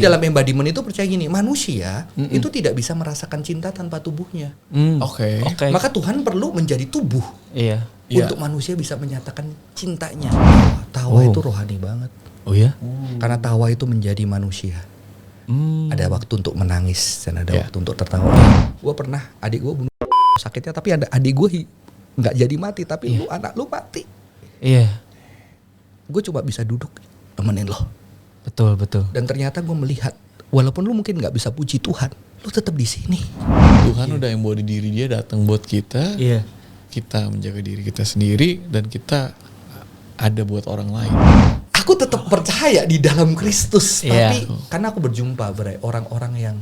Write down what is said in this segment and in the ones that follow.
dalam embodiment itu percaya gini, manusia itu tidak bisa merasakan cinta tanpa tubuhnya. Oke. Maka Tuhan perlu menjadi tubuh. Iya. Untuk manusia bisa menyatakan cintanya. Tawa itu rohani banget. Oh ya? Karena tawa itu menjadi manusia. Ada waktu untuk menangis dan ada waktu untuk tertawa. Gue pernah, adik gue bunuh sakitnya, tapi ada adik gue nggak jadi mati, tapi lu anak lu mati. Iya. Gue cuma bisa duduk temenin lo. Betul. Dan ternyata gue melihat, walaupun lu mungkin nggak bisa puji Tuhan, lu tetap di sini. Tuhan udah embody diri dia datang buat kita. Iya. Kita menjaga diri kita sendiri dan kita ada buat orang lain. Aku tetap percaya di dalam Kristus, Iya. tapi karena aku berjumpa orang-orang yang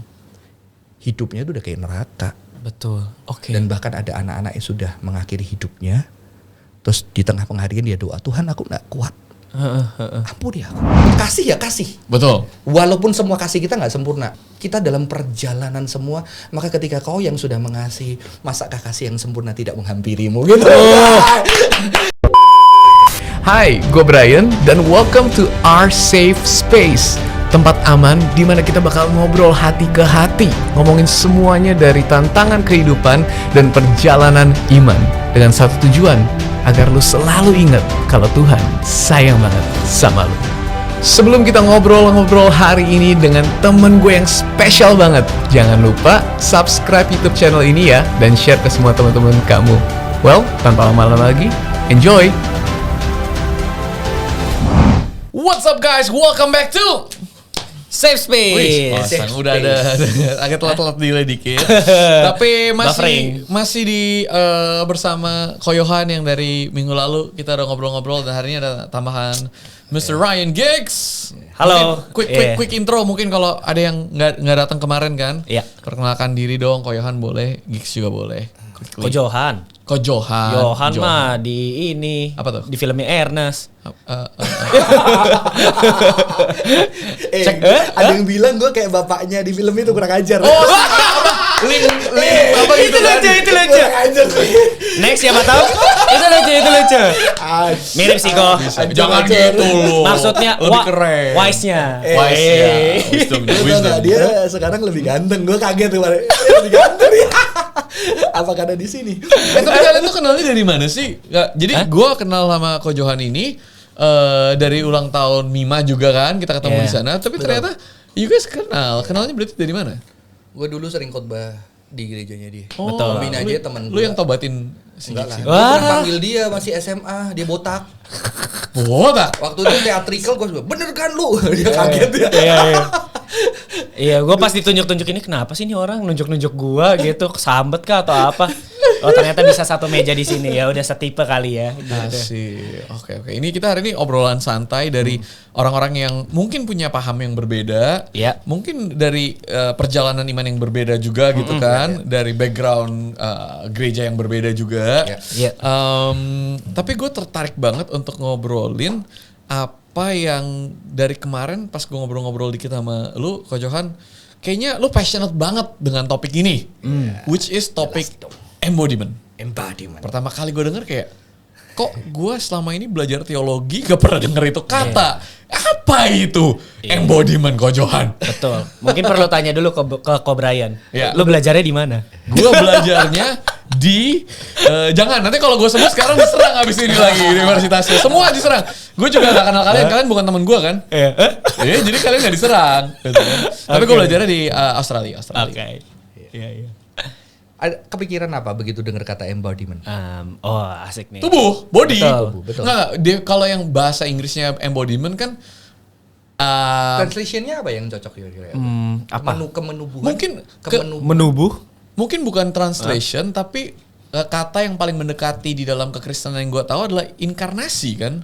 hidupnya itu udah kayak neraka. Betul. Oke. Dan bahkan ada anak-anak yang sudah mengakhiri hidupnya, terus di tengah pengakhirian dia doa, Tuhan aku gak kuat, ampuni aku. Kasih ya kasih. Betul. Walaupun semua kasih kita gak sempurna, kita dalam perjalanan semua, maka ketika kau yang sudah mengasihi, masakah kasih yang sempurna tidak menghampirimu gitu. Hai, gue Brian dan welcome to our safe space. Tempat aman di mana kita bakal ngobrol hati ke hati, ngomongin semuanya dari tantangan kehidupan dan perjalanan iman. Dengan satu tujuan, agar lu selalu ingat kalau Tuhan sayang banget sama lu. Sebelum kita ngobrol-ngobrol hari ini dengan temen gue yang spesial banget, jangan lupa subscribe YouTube channel ini ya, dan share ke semua teman-teman kamu. Well, tanpa lama-lama lagi, enjoy! What's up guys? Welcome back to Safe Space. Wih, udah ada agak telat-telat delay dikit. Tapi masih di bersama Koyohan yang dari minggu lalu kita udah ngobrol-ngobrol, dan hari ini ada tambahan Mr. Ryan Giggs. Halo. Mungkin quick intro, mungkin kalau ada yang nggak datang kemarin kan. Iya. Perkenalkan diri dong, Koyohan boleh, Giggs juga boleh. Kojohan. Johan mah di ini. Apa tuh? Di filmnya Ernest. Ada yang bilang gue kayak bapaknya di film itu, kurang ajar. Lin apa gitu kan? Itu lucu. Next siapa tahu? Itu lucu. Mirip sih kok. Jangan gitu loh. Maksudnya lebih keren. Wise-nya. Wisdom. Dia sekarang lebih ganteng. Gue kaget kemarin. Lebih ganteng ya. Apa karena di sini? Tapi kalian tuh kenalnya dari mana sih? Jadi gue kenal sama Ko Johan ini dari ulang tahun Mima juga kan, kita ketemu di sana. Tapi ternyata you guys kenalnya berarti dari mana? Gue dulu sering khotbah di gerejanya dia. Betul. Bina aja temen Lu gue. yang tobatin si Enggak lah. Giggs? Gue pernah panggil dia masih SMA, dia botak. Botak? Waktu itu theatrical gue bilang, bener kan lu? Dia kaget ya. Iya, gue pas ditunjuk-tunjuk ini, kenapa sih ini orang nunjuk-nunjuk gue gitu, kesambet kah atau apa? Oh ternyata bisa satu meja di sini, ya udah setipe kali ya. Gitu. Asik. Oke. Ini kita hari ini obrolan santai dari orang-orang yang mungkin punya paham yang berbeda. Iya. Mungkin dari perjalanan iman yang berbeda juga gitu kan. Dari background gereja yang berbeda juga. Iya. Tapi gue tertarik banget untuk ngobrolin apa yang dari kemarin pas gue ngobrol-ngobrol dikit sama lu, Ko Johan, kayaknya lu passionate banget dengan topik ini. Which is topik embodiment. Pertama kali gue denger kayak, kok gue selama ini belajar teologi gak pernah denger itu kata. Apa itu embodiment, Ko Johan? Betul. Mungkin perlu tanya dulu ke Ko Brian. Ya. Lu belajarnya di mana? Gue belajarnya di jangan nanti kalau gue sebut sekarang diserang abis ini lagi universitasnya. Semua diserang. Gue juga gak kenal kalian bukan teman gue kan? Iya. Jadi kalian gak diserang. Gitu kan. Tapi gue belajarnya di Australia. Oke. Iya. Ada kepikiran apa begitu dengar kata embodiment? Asik nih. Tubuh, body. Betul. Nggak, kalau yang bahasa Inggrisnya embodiment kan Translationnya apa yang cocok kira-kira? Apa? Kemenubuhan. mungkin Menubuh. mungkin bukan translation tapi kata yang paling mendekati di dalam kekristenan yang gue tahu adalah inkarnasi kan.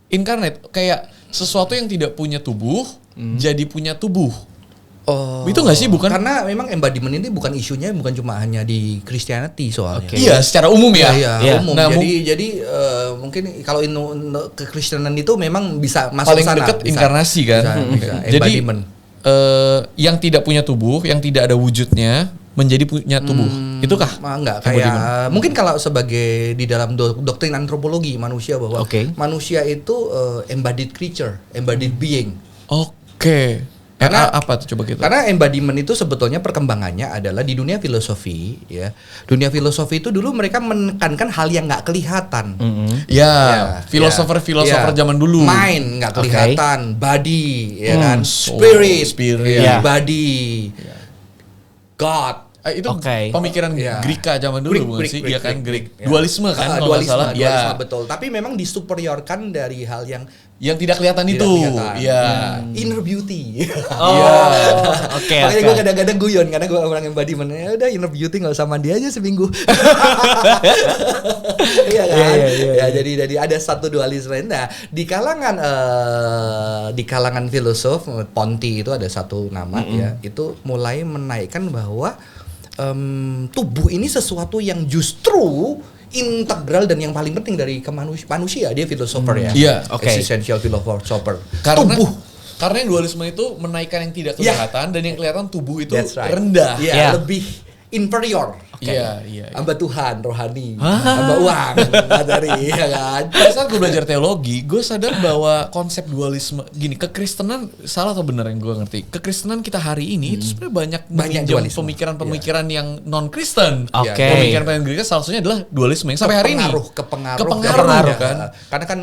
Incarnate, kayak sesuatu yang tidak punya tubuh jadi punya tubuh. Oh. Itu nggak sih, bukan? Karena memang embodiment ini bukan isunya, bukan cuma hanya di Christianity soalnya. Oke. Iya, secara umum ya. Iya, umum. Nah, jadi mungkin kalau kekristenan itu memang bisa masuk paling sana. dekat inkarnasi kan. Bisa. Jadi Embodiment. yang tidak punya tubuh, yang tidak ada wujudnya menjadi punya tubuh. Itukah? Enggak, kayak mungkin kalau sebagai di dalam doktrin antropologi manusia bahwa manusia itu embodied creature, embodied being. Oke. Apa tuh coba gitu? Karena embodiment itu sebetulnya perkembangannya adalah di dunia filosofi, ya. Dunia filosofi itu dulu mereka menekankan hal yang nggak kelihatan. Filosofer zaman dulu. Mind nggak kelihatan, body, ya kan, Soul, spirit, body, God. Itu pemikiran Greka zaman dulu bukan sih? Iya kan, Greek. Dualisme kan kalau nggak salah. Dualisme betul. Tapi memang disuperiorkan dari hal yang tidak kelihatan itu. Iya. Inner beauty. Makanya gue kadang-kadang guyon karena gue orang embodiment. Ya udah inner beauty nggak usah mandi aja seminggu. Iya kan? Ya jadi ada satu dualisme. Nah, di kalangan filosof Ponti itu ada satu nama ya, itu mulai menaikkan bahwa tubuh ini sesuatu yang justru integral dan yang paling penting dari manusia. Dia filosofer ya. Iya, Existential philosopher. Tubuh. Tubuh. Karena yang dualisme itu menaikkan yang tidak kelihatan dan yang kelihatan tubuh itu rendah. Iya, lebih inferior. Iya. Hamba Tuhan, rohani, hamba uang, materi, ya kan. Pada saat gue belajar teologi, gue sadar bahwa konsep dualisme gini, kekristenan salah atau benar yang gue ngerti. Kekristenan kita hari ini itu sebenarnya banyak pemikiran-pemikiran yang non-Kristen. Pemikiran-pemikiran Kristen salah satunya adalah dualisme yang sampai hari ini. Kepengaruh kan. Karena kan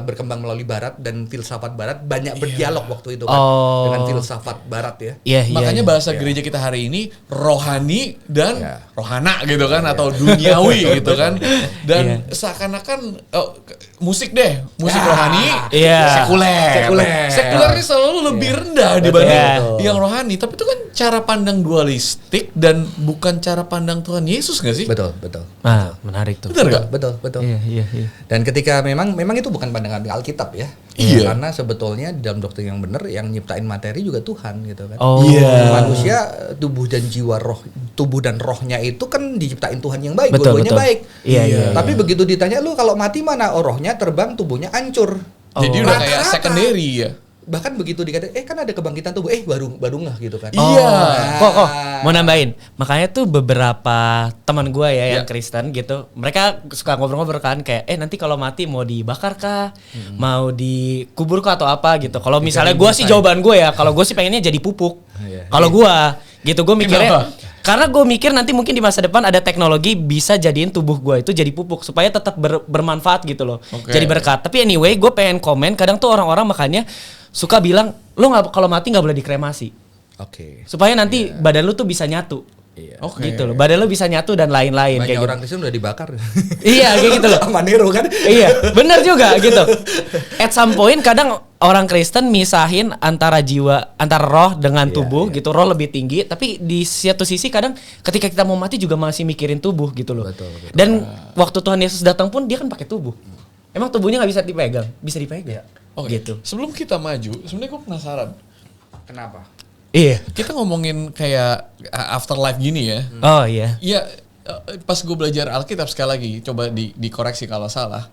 berkembang melalui Barat dan filsafat Barat banyak berdialog waktu itu kan dengan filsafat Barat ya. Makanya bahasa gereja kita hari ini rohani dan rohana gitu kan atau duniawi gitu kan. Dan seakan-akan musik rohani sekuler ini selalu lebih rendah dibanding yang rohani. Tapi itu kan cara pandang dualistik dan bukan cara pandang Tuhan Yesus gak sih? Betul. Menarik tuh. Betul. Iya. Dan ketika memang itu bukan pandangan Alkitab ya. Karena sebetulnya dalam doktrin yang benar yang nyiptain materi juga Tuhan gitu kan. Manusia tubuh dan rohnya itu kan diciptain Tuhan yang baik, dua-duanya baik. Tapi begitu ditanya lu kalau mati mana? Rohnya terbang, tubuhnya hancur. Jadi udah kayak secondary ya. Bahkan begitu dikata kan ada kebangkitan tubuh, baru ngeh gitu kan. Kok mau nambahin. Makanya tuh beberapa teman gue ya yang Kristen gitu, mereka suka ngobrol-ngobrol kan kayak nanti kalau mati mau dibakar kah? Mau dikubur kah atau apa gitu. Kalau misalnya gue sih jawaban gue ya, kalau gue sih pengennya jadi pupuk. Kalau gue gitu, gue mikirnya karena gue mikir nanti mungkin di masa depan ada teknologi bisa jadiin tubuh gue itu jadi pupuk supaya tetap bermanfaat gitu loh. Jadi berkat. Tapi anyway, gue pengen komen, kadang tuh orang-orang makanya suka bilang lu kalau mati nggak boleh dikremasi. Supaya nanti badan lu tuh bisa nyatu. Gitu loh. Badan lu bisa nyatu dan lain-lain. Banyak kayak orang gitu. Kristen udah dibakar. Iya kayak gitu loh. Sama Nero kan. Iya benar juga gitu. At some point kadang orang Kristen misahin antara roh dengan tubuh gitu. Roh lebih tinggi. Tapi di satu sisi kadang ketika kita mau mati juga masih mikirin tubuh gitu loh. Betul. Dan waktu Tuhan Yesus datang pun dia kan pakai tubuh. Emang tubuhnya nggak bisa dipegang? Bisa dipegang. Gitu. Sebelum kita maju, sebenarnya gue penasaran. Kenapa? Iya. Kita ngomongin kayak afterlife gini ya. Oh iya. Iya, pas gue belajar Alkitab sekali lagi, coba dikoreksi kalau salah.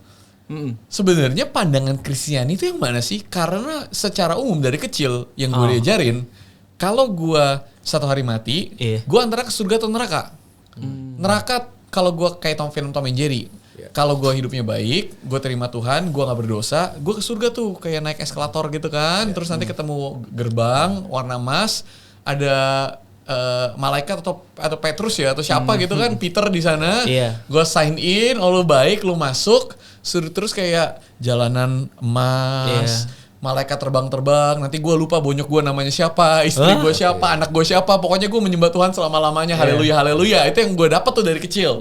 Sebenarnya pandangan Kristiani itu yang mana sih? Karena secara umum dari kecil yang gue diajarin, kalau gue satu hari mati, gue antara ke surga atau neraka. Neraka kalau gue kayak film Tom and Jerry. Kalau gue hidupnya baik, gue terima Tuhan, gue gak berdosa, gue ke surga tuh kayak naik eskalator gitu kan. Terus nanti ketemu gerbang warna emas, ada malaikat atau Petrus ya atau siapa gitu kan, Peter di sana. Gue sign in, lu baik, lu masuk, suruh terus kayak jalanan emas. Malaikat terbang-terbang, nanti gue lupa bonyok gue namanya siapa, istri gue siapa, anak gue siapa, pokoknya gue menyembah Tuhan selama-lamanya, haleluya, itu yang gue dapat tuh dari kecil.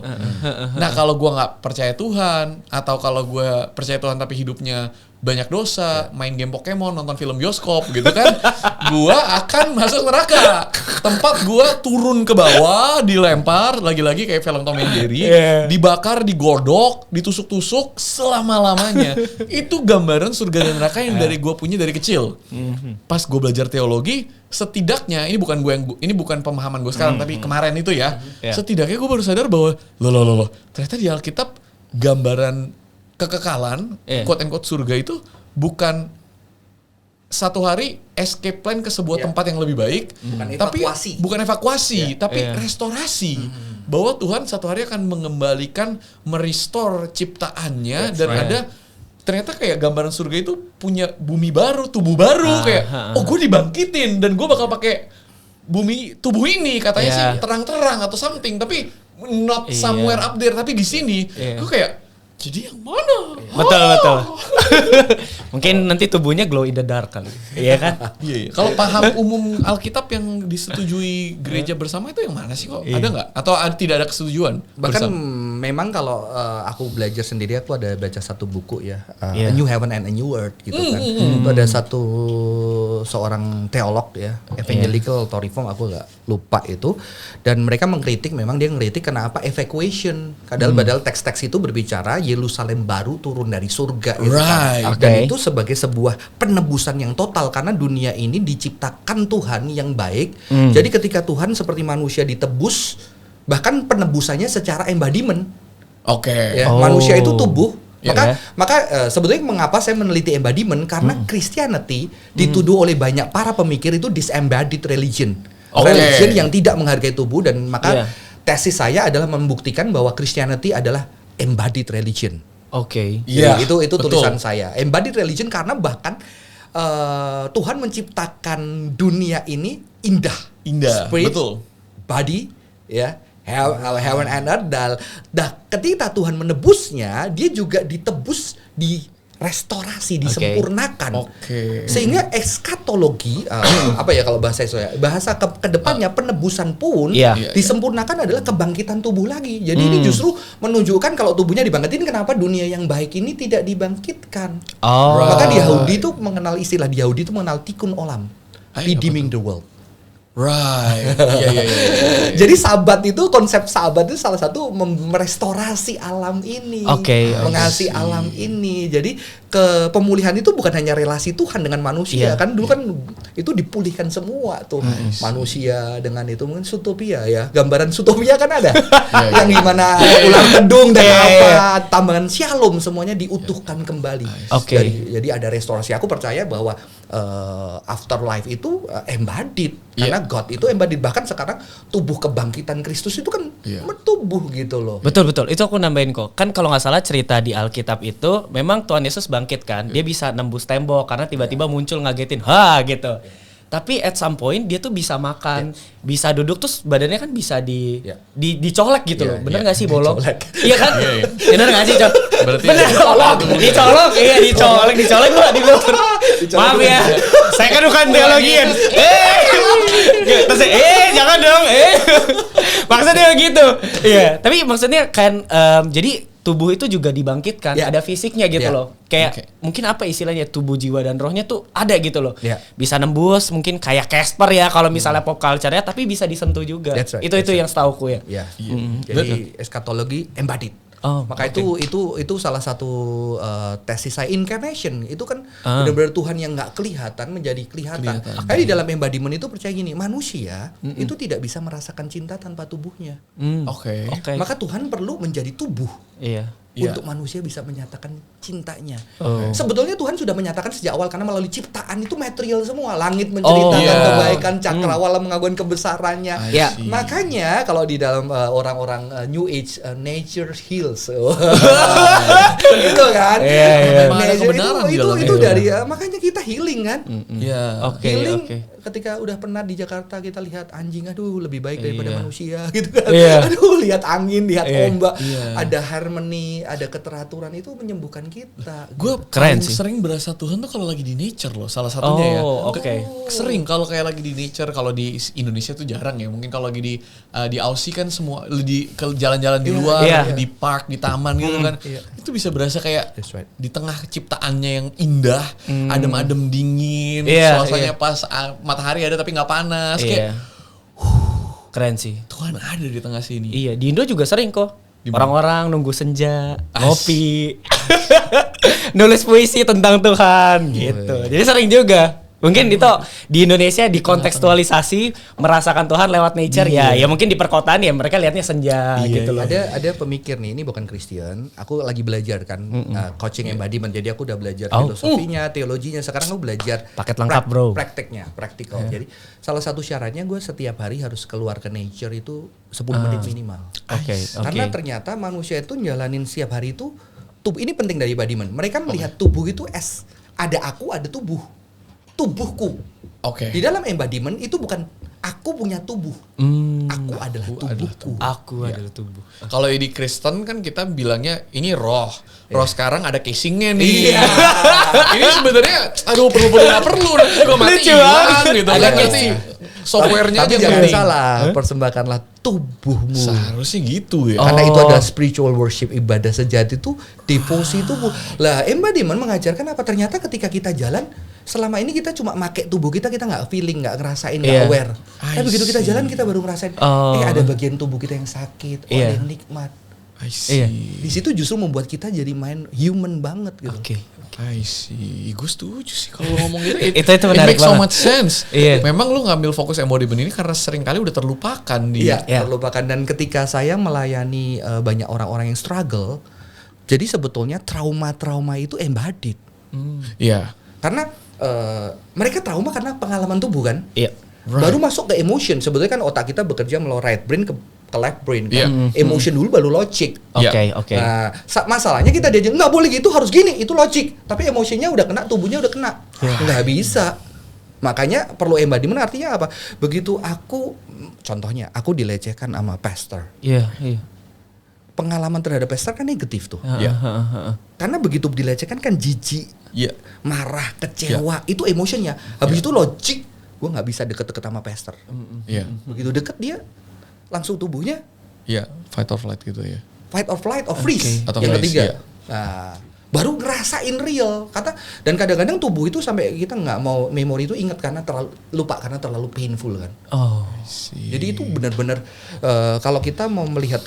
Nah kalau gue nggak percaya Tuhan, atau kalau gue percaya Tuhan tapi hidupnya banyak dosa, main game Pokemon, nonton film bioskop gitu kan, gue akan masuk neraka. Tempat gue turun ke bawah, dilempar, lagi-lagi kayak film Tom and Jerry, dibakar, digodok, ditusuk-tusuk selama-lamanya. Itu gambaran surga dan neraka yang dari gue punya dari kecil. Pas gue belajar teologi, setidaknya ini bukan pemahaman gue sekarang, tapi kemarin itu ya, setidaknya gue baru sadar bahwa loh, ternyata di Alkitab gambaran kekekalan, quote-unquote surga itu bukan satu hari escape plan ke sebuah tempat yang lebih baik, bukan evakuasi, tapi restorasi. Bahwa Tuhan satu hari akan mengembalikan, merestore ciptaannya dan ada ternyata kayak gambaran surga itu punya bumi baru, tubuh baru kayak oh gue dibangkitin dan gue bakal pakai tubuh ini katanya sih terang-terang atau something, tapi not somewhere up there, tapi di sini gue kayak jadi yang mana? Betul. Mungkin nanti tubuhnya glow in the dark kali. Iya kan? Iya. Kalau paham umum Alkitab yang disetujui gereja bersama itu yang mana sih kok? Ada nggak? Atau tidak ada kesetujuan? Bahkan memang kalau aku belajar sendiri, aku ada baca satu buku ya, A New Heaven and a New Earth gitu kan. Itu ada seorang teolog ya, evangelical atau reform, aku nggak lupa itu. Dan mereka mengkritik, memang dia mengkritik kenapa evacuation. Padahal teks-teks itu berbicara Yerusalem baru turun dari surga gitu kan. Dan itu sebagai sebuah penebusan yang total, karena dunia ini diciptakan Tuhan yang baik. Jadi ketika Tuhan seperti manusia ditebus, bahkan penebusannya secara embodiment. Manusia itu tubuh. Maka sebetulnya mengapa saya meneliti embodiment, karena Christianity dituduh oleh banyak para pemikir itu disembodied religion. Religion yang tidak menghargai tubuh, dan maka tesis saya adalah membuktikan bahwa Christianity adalah embodied religion. Itu tulisan saya. Embodied religion karena bahkan Tuhan menciptakan dunia ini indah. Spirit, body, ya, heaven and earth. Dan ketika Tuhan menebusnya, dia juga ditebus, restorasi, disempurnakan. Sehingga eskatologi, apa ya kalau bahasa saya, bahasa kedepannya penebusan pun disempurnakan adalah kebangkitan tubuh lagi. Jadi ini justru menunjukkan kalau tubuhnya dibangkitin, kenapa dunia yang baik ini tidak dibangkitkan. Maka di Yahudi itu mengenal istilah, di Yahudi itu mengenal tikkun olam, redeeming the world. Jadi sabat itu, konsep sabat itu salah satu merestorasi alam ini, mengasihi alam ini. Jadi pemulihan itu bukan hanya relasi Tuhan dengan manusia, kan dulu kan itu dipulihkan semua tuh, manusia dengan itu. Mungkin Zootopia ya, gambaran Zootopia kan ada, yang gimana ular kedung dan tambangan Shalom semuanya diutuhkan kembali. Jadi ada restorasi. Aku percaya bahwa afterlife itu embodied, karena God itu embodied. Bahkan sekarang tubuh kebangkitan Kristus itu kan bertubuh gitu loh. Betul. Itu aku nambahin kok. Kan kalau nggak salah cerita di Alkitab itu memang Tuhan Yesus bangkit kan. Dia bisa nembus tembok karena tiba-tiba muncul ngagetin. Gitu. Tapi at some point dia tuh bisa makan, bisa duduk, terus badannya kan bisa dicolek gitu loh. Bener nggak sih bolong? Iya kan? Bener nggak sih Cok? Bener dicolok, dicolek gua di luar. Maaf ya, saya kan bukan teologian. Terus jangan dong. Maksudnya gitu. Iya, tapi maksudnya kan jadi tubuh itu juga dibangkitkan, ada fisiknya gitu loh. Kayak mungkin apa istilahnya, tubuh, jiwa dan rohnya tuh ada gitu loh. Bisa nembus, mungkin kayak Casper ya kalau misalnya pop culture-nya, tapi bisa disentuh juga. Itu yang setauku ya. Jadi eskatologi embodied. Maka itu salah satu tesis saya. Incarnation itu kan benar-benar Tuhan yang nggak kelihatan menjadi kelihatan. Kayak di dalam embodiment itu percaya gini, manusia itu tidak bisa merasakan cinta tanpa tubuhnya. Maka Tuhan perlu menjadi tubuh. Untuk manusia bisa menyatakan cintanya. Sebetulnya Tuhan sudah menyatakan sejak awal, karena melalui ciptaan itu material semua. Langit menceritakan kebaikan, cakrawala mengagungkan kebesarannya. Makanya kalau di dalam orang-orang New Age, nature heals. Itu kan. Itu dari makanya kita healing kan. Healing ketika udah pernah di Jakarta, kita lihat anjing, aduh lebih baik daripada manusia gitu kan. Aduh lihat angin, lihat ombak, ada harmoni, ada keteraturan, itu menyembuhkan kita. Gue paling sering berasa Tuhan tuh kalau lagi di nature loh, salah satunya sering kalau kayak lagi di nature. Kalau di Indonesia tuh jarang ya, mungkin kalau lagi di Aussie kan semua ke jalan-jalan di luar, di park, di taman gitu kan. Itu bisa berasa kayak di tengah ciptaannya yang indah, adem-adem dingin, suasananya pas matahari ada tapi nggak panas, kayak keren sih. Tuhan ada di tengah sini. Iya, di Indo juga sering kok. Orang-orang nunggu senja, ngopi, nulis puisi tentang Tuhan gitu. Jadi sering juga. Mungkin itu di Indonesia dikontekstualisasi merasakan Tuhan lewat nature ya mungkin di perkotaan ya mereka lihatnya senja gitu loh. Ada pemikir nih, ini bukan Kristen. Aku lagi belajar kan coaching embodiment. Jadi aku udah belajar filosofinya, teologinya. Sekarang aku belajar paket lengkap bro. Praktikal. Jadi salah satu syaratnya gue setiap hari harus keluar ke nature itu 10 menit minimal. Karena ternyata manusia itu jalanin setiap hari itu tubuh ini penting dari embodiment. Mereka melihat tubuh itu ada aku, ada tubuh. Tubuhku. Oke. Di dalam embodiment itu bukan aku punya tubuh. Aku adalah tubuhku. Aku adalah tubuh. Kalau di Kristen kan kita bilangnya ini roh. Roh sekarang ada casingnya nih. Iya. Ini sebenarnya aduh perlu nggak perlu nanti juga mati Lucu hilang banget. gitu Ada kan nanti casing. softwarenya Tapi aja jangan penting. salah, persembahkanlah tubuhmu. Seharusnya gitu ya. Karena itu ada spiritual worship, ibadah sejati itu devosi tubuh. Lah embodiment mengajarkan apa? Ternyata ketika kita jalan, selama ini kita cuma make tubuh kita nggak feeling, nggak ngerasain, nggak Iya. aware. I Tapi begitu kita see. jalan kita baru ngerasain, ada bagian tubuh kita yang sakit, Iya. ada yang nikmat. I see. Iya. Di situ justru membuat kita jadi main human banget gitu. Oke. I see. Gue setuju sih kalau ngomong gitu. Itu menarik it makes so banget. much sense. Iya. Memang lu ngambil fokus embodiment ini karena seringkali udah terlupakan di. Iya, Iya. terlupakan. Dan ketika saya melayani banyak orang-orang yang struggle, jadi sebetulnya trauma-trauma itu embodied. Iya. Karena mereka trauma karena pengalaman tubuh kan. Iya. Right. Baru masuk ke emotion. Sebetulnya kan otak kita bekerja melalui right brain ke left brain kan. Iya. Emotion dulu baru logic. Oke, oke. Nah, masalahnya kita diajak nggak boleh gitu, harus gini, itu logic. Tapi emosinya udah kena, tubuhnya udah kena. Nggak bisa. Makanya perlu embodiment artinya apa? Begitu contohnya, aku dilecehkan sama pastor. Iya, iya. Pengalaman terhadap pastor kan negatif tuh. Iya. Karena begitu dilecehkan kan jijik, Iya. marah, kecewa, itu emotionnya. Habis itu logik, gue nggak bisa deket-deket sama pastor. Iya. Begitu deket dia, langsung tubuhnya Iya. Fight or flight gitu ya. fight or flight or freeze. Atau Yang freeze, ketiga. iya. Nah, baru ngerasain real dan kadang-kadang tubuh itu sampai kita nggak mau memori itu ingat karena terlalu painful kan. Oh. Jadi itu benar-benar kalau kita mau melihat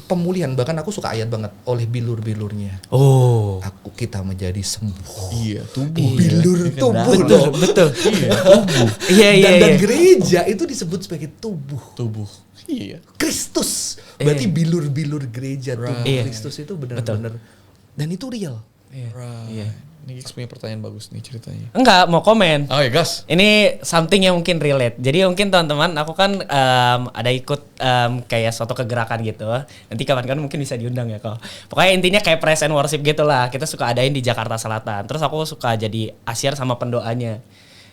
pemulihan, bahkan aku suka ayat banget, oleh bilur-bilurnya Oh. kita menjadi sembuh. Iya. Tubuh. Bilur tubuh Betul, loh. betul. Iya, iya, Dan iya. gereja itu disebut sebagai tubuh Tubuh. Iya. Kristus. Berarti bilur-bilur gereja tubuh Iya. Kristus itu benar-benar, dan itu real. Right. Iya. Ini punya pertanyaan bagus nih ceritanya. Enggak, mau komen. Oh ya gas. Ini something yang mungkin relate. Jadi mungkin teman-teman, aku kan ada ikut kayak suatu kegerakan gitu. Nanti kapan-kapan mungkin bisa diundang ya kok. Pokoknya intinya kayak praise and worship gitu lah. Kita suka adain di Jakarta Selatan. Terus aku suka jadi asyar sama pendoanya.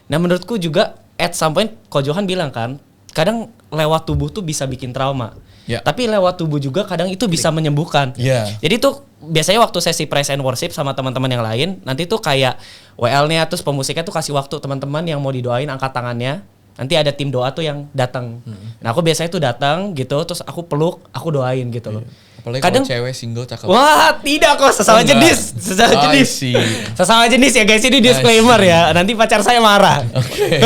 Nah menurutku juga at some point Ko Johan bilang kan, kadang lewat tubuh tuh bisa bikin trauma. Ya. Tapi lewat tubuh juga kadang itu bisa menyembuhkan. Ya. Jadi tuh biasanya waktu sesi praise and worship sama teman-teman yang lain, nanti tuh kayak WL-nya terus pemusiknya tuh kasih waktu teman-teman yang mau didoain angkat tangannya. Nanti ada tim doa tuh yang datang. Nah, aku biasanya tuh datang gitu, terus aku peluk, aku doain gitu loh. Apalagi Kadang kalau cewek single cakep. wah, tidak kok sesama Enggak. jenis, sesama I jenis. see. Sesama jenis ya guys, ini disclaimer ya. Nanti pacar saya marah. Oke.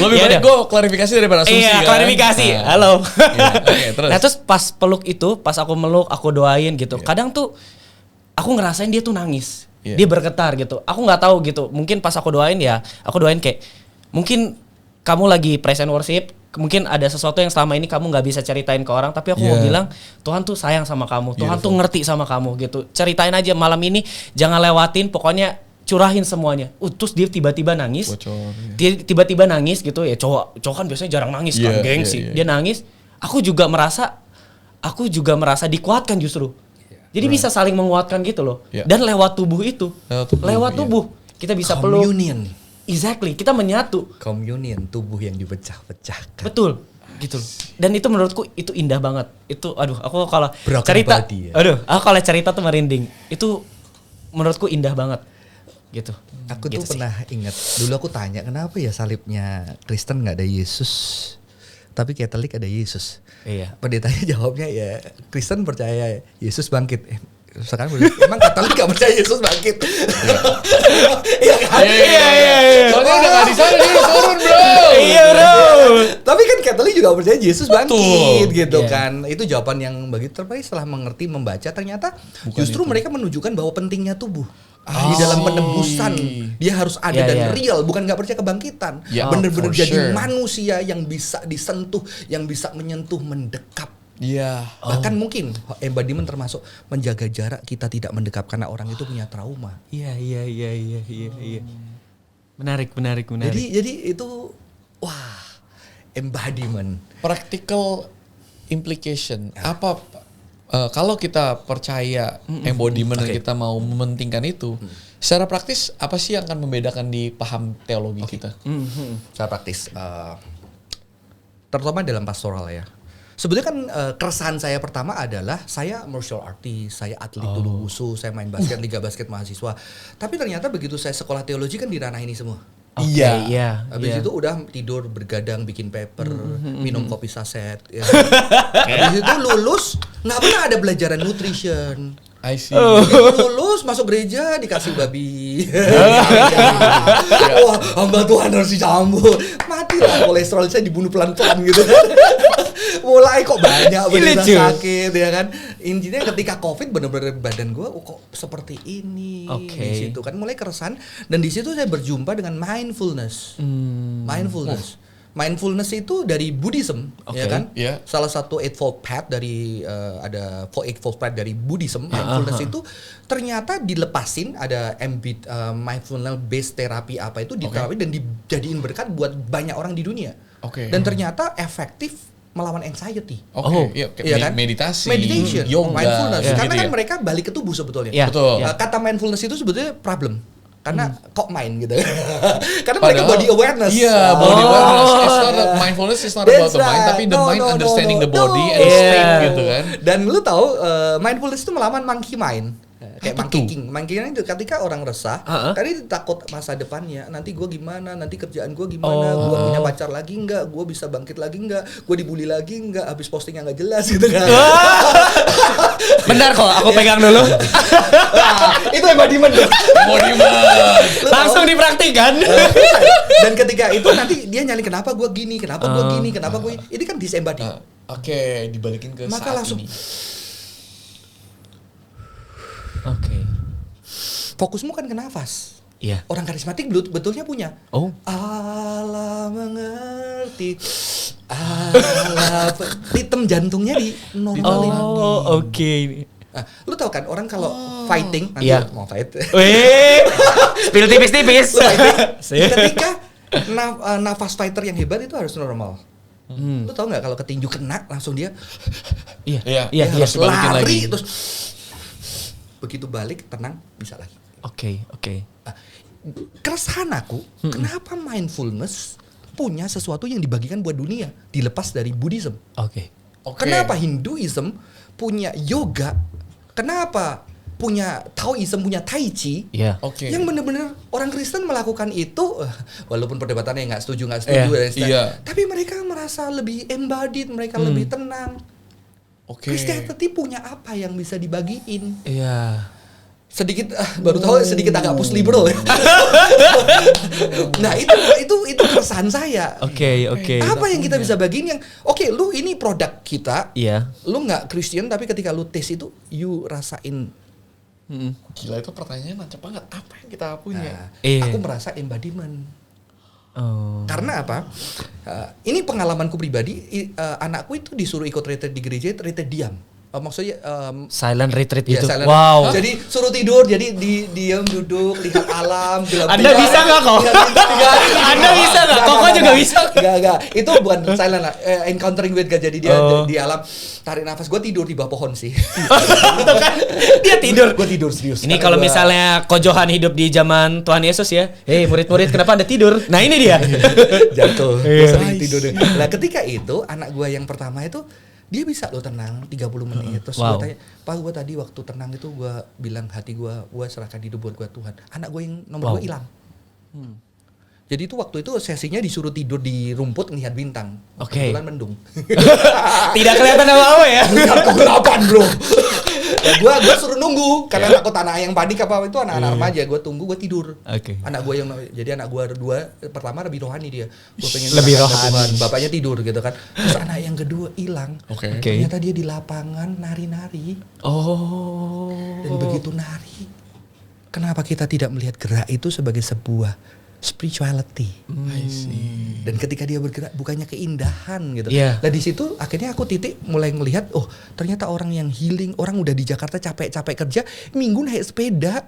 Lebih Iya baik dah. gue klarifikasi daripada asumsi Iya, kan. klarifikasi. Nah. Halo. Iya, oke, terus. Nah, terus pas peluk itu, pas aku meluk, aku doain gitu. Kadang tuh aku ngerasain dia tuh nangis. Iya. Dia bergetar gitu. Aku nggak tahu gitu. Mungkin pas aku doain ya, aku doain kayak mungkin kamu lagi praise and worship, mungkin ada sesuatu yang selama ini kamu nggak bisa ceritain ke orang, tapi aku mau Yeah. bilang Tuhan tuh sayang sama kamu, Tuhan tuh Beautiful. ngerti sama kamu gitu. Ceritain aja malam ini, jangan lewatin, pokoknya curahin semuanya. Terus dia tiba-tiba nangis. Bocor, iya. Dia tiba-tiba nangis gitu ya. Cowok kan biasanya jarang nangis kan, Iya, gengsi. iya, iya. Dia nangis. Aku juga merasa dikuatkan justru. Jadi bisa saling menguatkan gitu loh. Iya. Dan lewat tubuh itu, Lewat tubuh, iya. kita bisa peluk. Communion. Exactly, kita menyatu. Communion, tubuh yang dipecah-pecahkan. Betul, gitu. Dan itu menurutku itu indah banget. Itu aduh, aku kalau Broken cerita body ya. aku kalau cerita tuh merinding. Itu menurutku indah banget. Gitu. Aku Gitu tuh sih. pernah ingat, dulu aku tanya kenapa ya salibnya Kristen nggak ada Yesus, tapi Katolik ada Yesus. Iya. Pendetanya jawabnya ya Kristen percaya Yesus bangkit. Sekarang emang Katolik gak percaya Yesus bangkit. Iya kan? Iya. Soalnya udah gak di sana dia turun bro. Iya, bro. Tapi kan Katolik juga percaya Yesus bangkit gitu Iya. kan. Itu jawaban yang begitu terbaik setelah mengerti membaca, ternyata justru mereka menunjukkan bahwa pentingnya tubuh. Di dalam penebusan dia harus ada Iya, dan iya. real, bukan nggak percaya kebangkitan. Ya, Bener-bener for jadi sure. manusia yang bisa disentuh, yang bisa menyentuh, mendekap. Iya. Bahkan mungkin embodiment termasuk menjaga jarak, kita tidak mendekap karena orang itu punya trauma. Iya. Menarik. Jadi itu wah, embodiment. Practical implication. Apa kalau kita percaya embodiment dan kita mau mementingkan itu, secara praktis apa sih yang akan membedakan di paham teologi kita? Secara praktis, terutama dalam pastoral ya. Sebetulnya kan keresahan saya pertama adalah saya martial artist, saya atlet dulu wusu, saya main basket, liga basket mahasiswa. Tapi ternyata begitu saya sekolah teologi kan di ranah ini semua. Iya. Habis itu udah tidur bergadang bikin paper, minum kopi saset. Ya. Habis itu lulus nggak pernah ada belajaran nutrition. I see. Begitu lulus masuk gereja dikasih babi. Wah, hamba Tuhan harus disambut. Matilah kolesterol saya dibunuh pelan-pelan gitu. Mulai kok banyak beneran sakit ya kan. Intinya ketika COVID bener-bener badan gue kok seperti ini. Di situ kan mulai keresahan dan di situ saya berjumpa dengan mindfulness. Mindfulness itu dari Buddhism, ya kan? Yeah. Salah satu Eightfold Path dari ada Eightfold Path dari Buddhism. Mindfulness itu ternyata dilepasin ada mindfulness based terapi apa itu diterapi dan dijadiin berkat buat banyak orang di dunia. Dan ternyata efektif melawan anxiety. Iya kan? Meditation, yoga, mindfulness. Karena gitu kan mereka balik ke tubuh sebetulnya. Betul. Kata mindfulness itu sebetulnya problem. Karena kok main gitu. Karena mereka body awareness. Iya, body awareness. Mindfulness is not about the mind, tapi the mind understanding the body and the state gitu kan. Dan lu tahu mindfulness itu melawan monkey mind. Kayak monkey king. Monkey king itu ketika orang resah, tadi takut masa depannya, nanti gue gimana, nanti kerjaan gue gimana, gue punya pacar lagi enggak, gue bisa bangkit lagi enggak, gue dibully lagi enggak, habis postingnya enggak jelas gitu kan. Bentar kok, aku pegang dulu. Itu embodiment. Langsung dipraktikkan. Dan ketika itu nanti dia nyari kenapa gue gini, kenapa gue gini, kenapa gue ini kan disembadi. Dibalikin ke maka saat langsung ini. Fokusmu kan ke nafas. Iya. Orang karismatik betulnya punya. Allah mengerti. Allah ritme jantungnya di normalin. Nah, lu tau kan orang kalau fighting nanti mau fight. Spill tipis-tipis. Ketika nafas fighter yang hebat itu harus normal. Lu tau nggak kalau ketinju kena langsung dia harus lari terus begitu balik tenang bisa lagi. Keresahan aku kenapa mindfulness punya sesuatu yang dibagikan buat dunia dilepas dari Buddhism. Kenapa Hinduism punya yoga? Kenapa punya Taoism punya Tai Chi? Yang benar-benar orang Kristen melakukan itu walaupun perdebatannya nggak setuju tapi mereka merasa lebih embodied, mereka lebih tenang. Christianity punya apa yang bisa dibagiin? Sedikit baru tahu sedikit agak post liberal ya. Nah itu keresahan saya. Apa yang kita bisa bagiin yang lu ini produk kita. Lu nggak Kristen tapi ketika lu tes itu you rasain. Gila itu pertanyaannya nancep banget. Apa yang kita punya? Aku merasa embodiment. Karena apa? Ini pengalamanku pribadi. Anakku itu disuruh ikut retreat di gereja, retreat diam. Maksudnya silent retreat gitu. Silent. Wow. Jadi suruh tidur, jadi diam duduk, lihat alam. Anda bisa nggak kok? Anda bisa nggak? Koko juga bisa. Enggak. Itu bukan silent lah. Encountering with God. Jadi dia di alam tarik nafas. Gue tidur di bawah pohon sih. Kan? Dia tidur. Gue tidur serius. Ini kalau misalnya Kojohan hidup di zaman Tuhan Yesus ya. Murid-murid kenapa Anda tidur? Nah ini dia. Jatuh. Gue sering tidur. Nah ketika itu anak gue yang pertama itu dia bisa lo tenang 30 menit. Terus gue tanya, Pak gue tadi waktu tenang itu gue bilang hati gue serahkan hidup buat gue Tuhan. Anak gue yang nomor 2 hilang. Jadi itu waktu itu sesinya disuruh tidur di rumput ngelihat bintang. Kebetulan mendung. Tidak kelihatan apa-apa ya? Lihat kegelapan bro. Ya gue suruh nunggu karena takut anak yang panik apa itu anak-anak remaja. Gue tunggu, gue tidur. Anak gue yang jadi anak gue kedua pertama lebih rohani dia. Gue pengen lebih rohani. Tuhan. Bapaknya tidur gitu kan. Terus anak yang kedua hilang. Ternyata dia di lapangan nari-nari. Dan begitu nari, kenapa kita tidak melihat gerak itu sebagai sebuah spirituality. Dan ketika dia bergerak bukannya keindahan gitu. Nah di situ akhirnya aku titik mulai ngelihat ternyata orang yang healing, orang udah di Jakarta capek-capek kerja, minggu naik sepeda.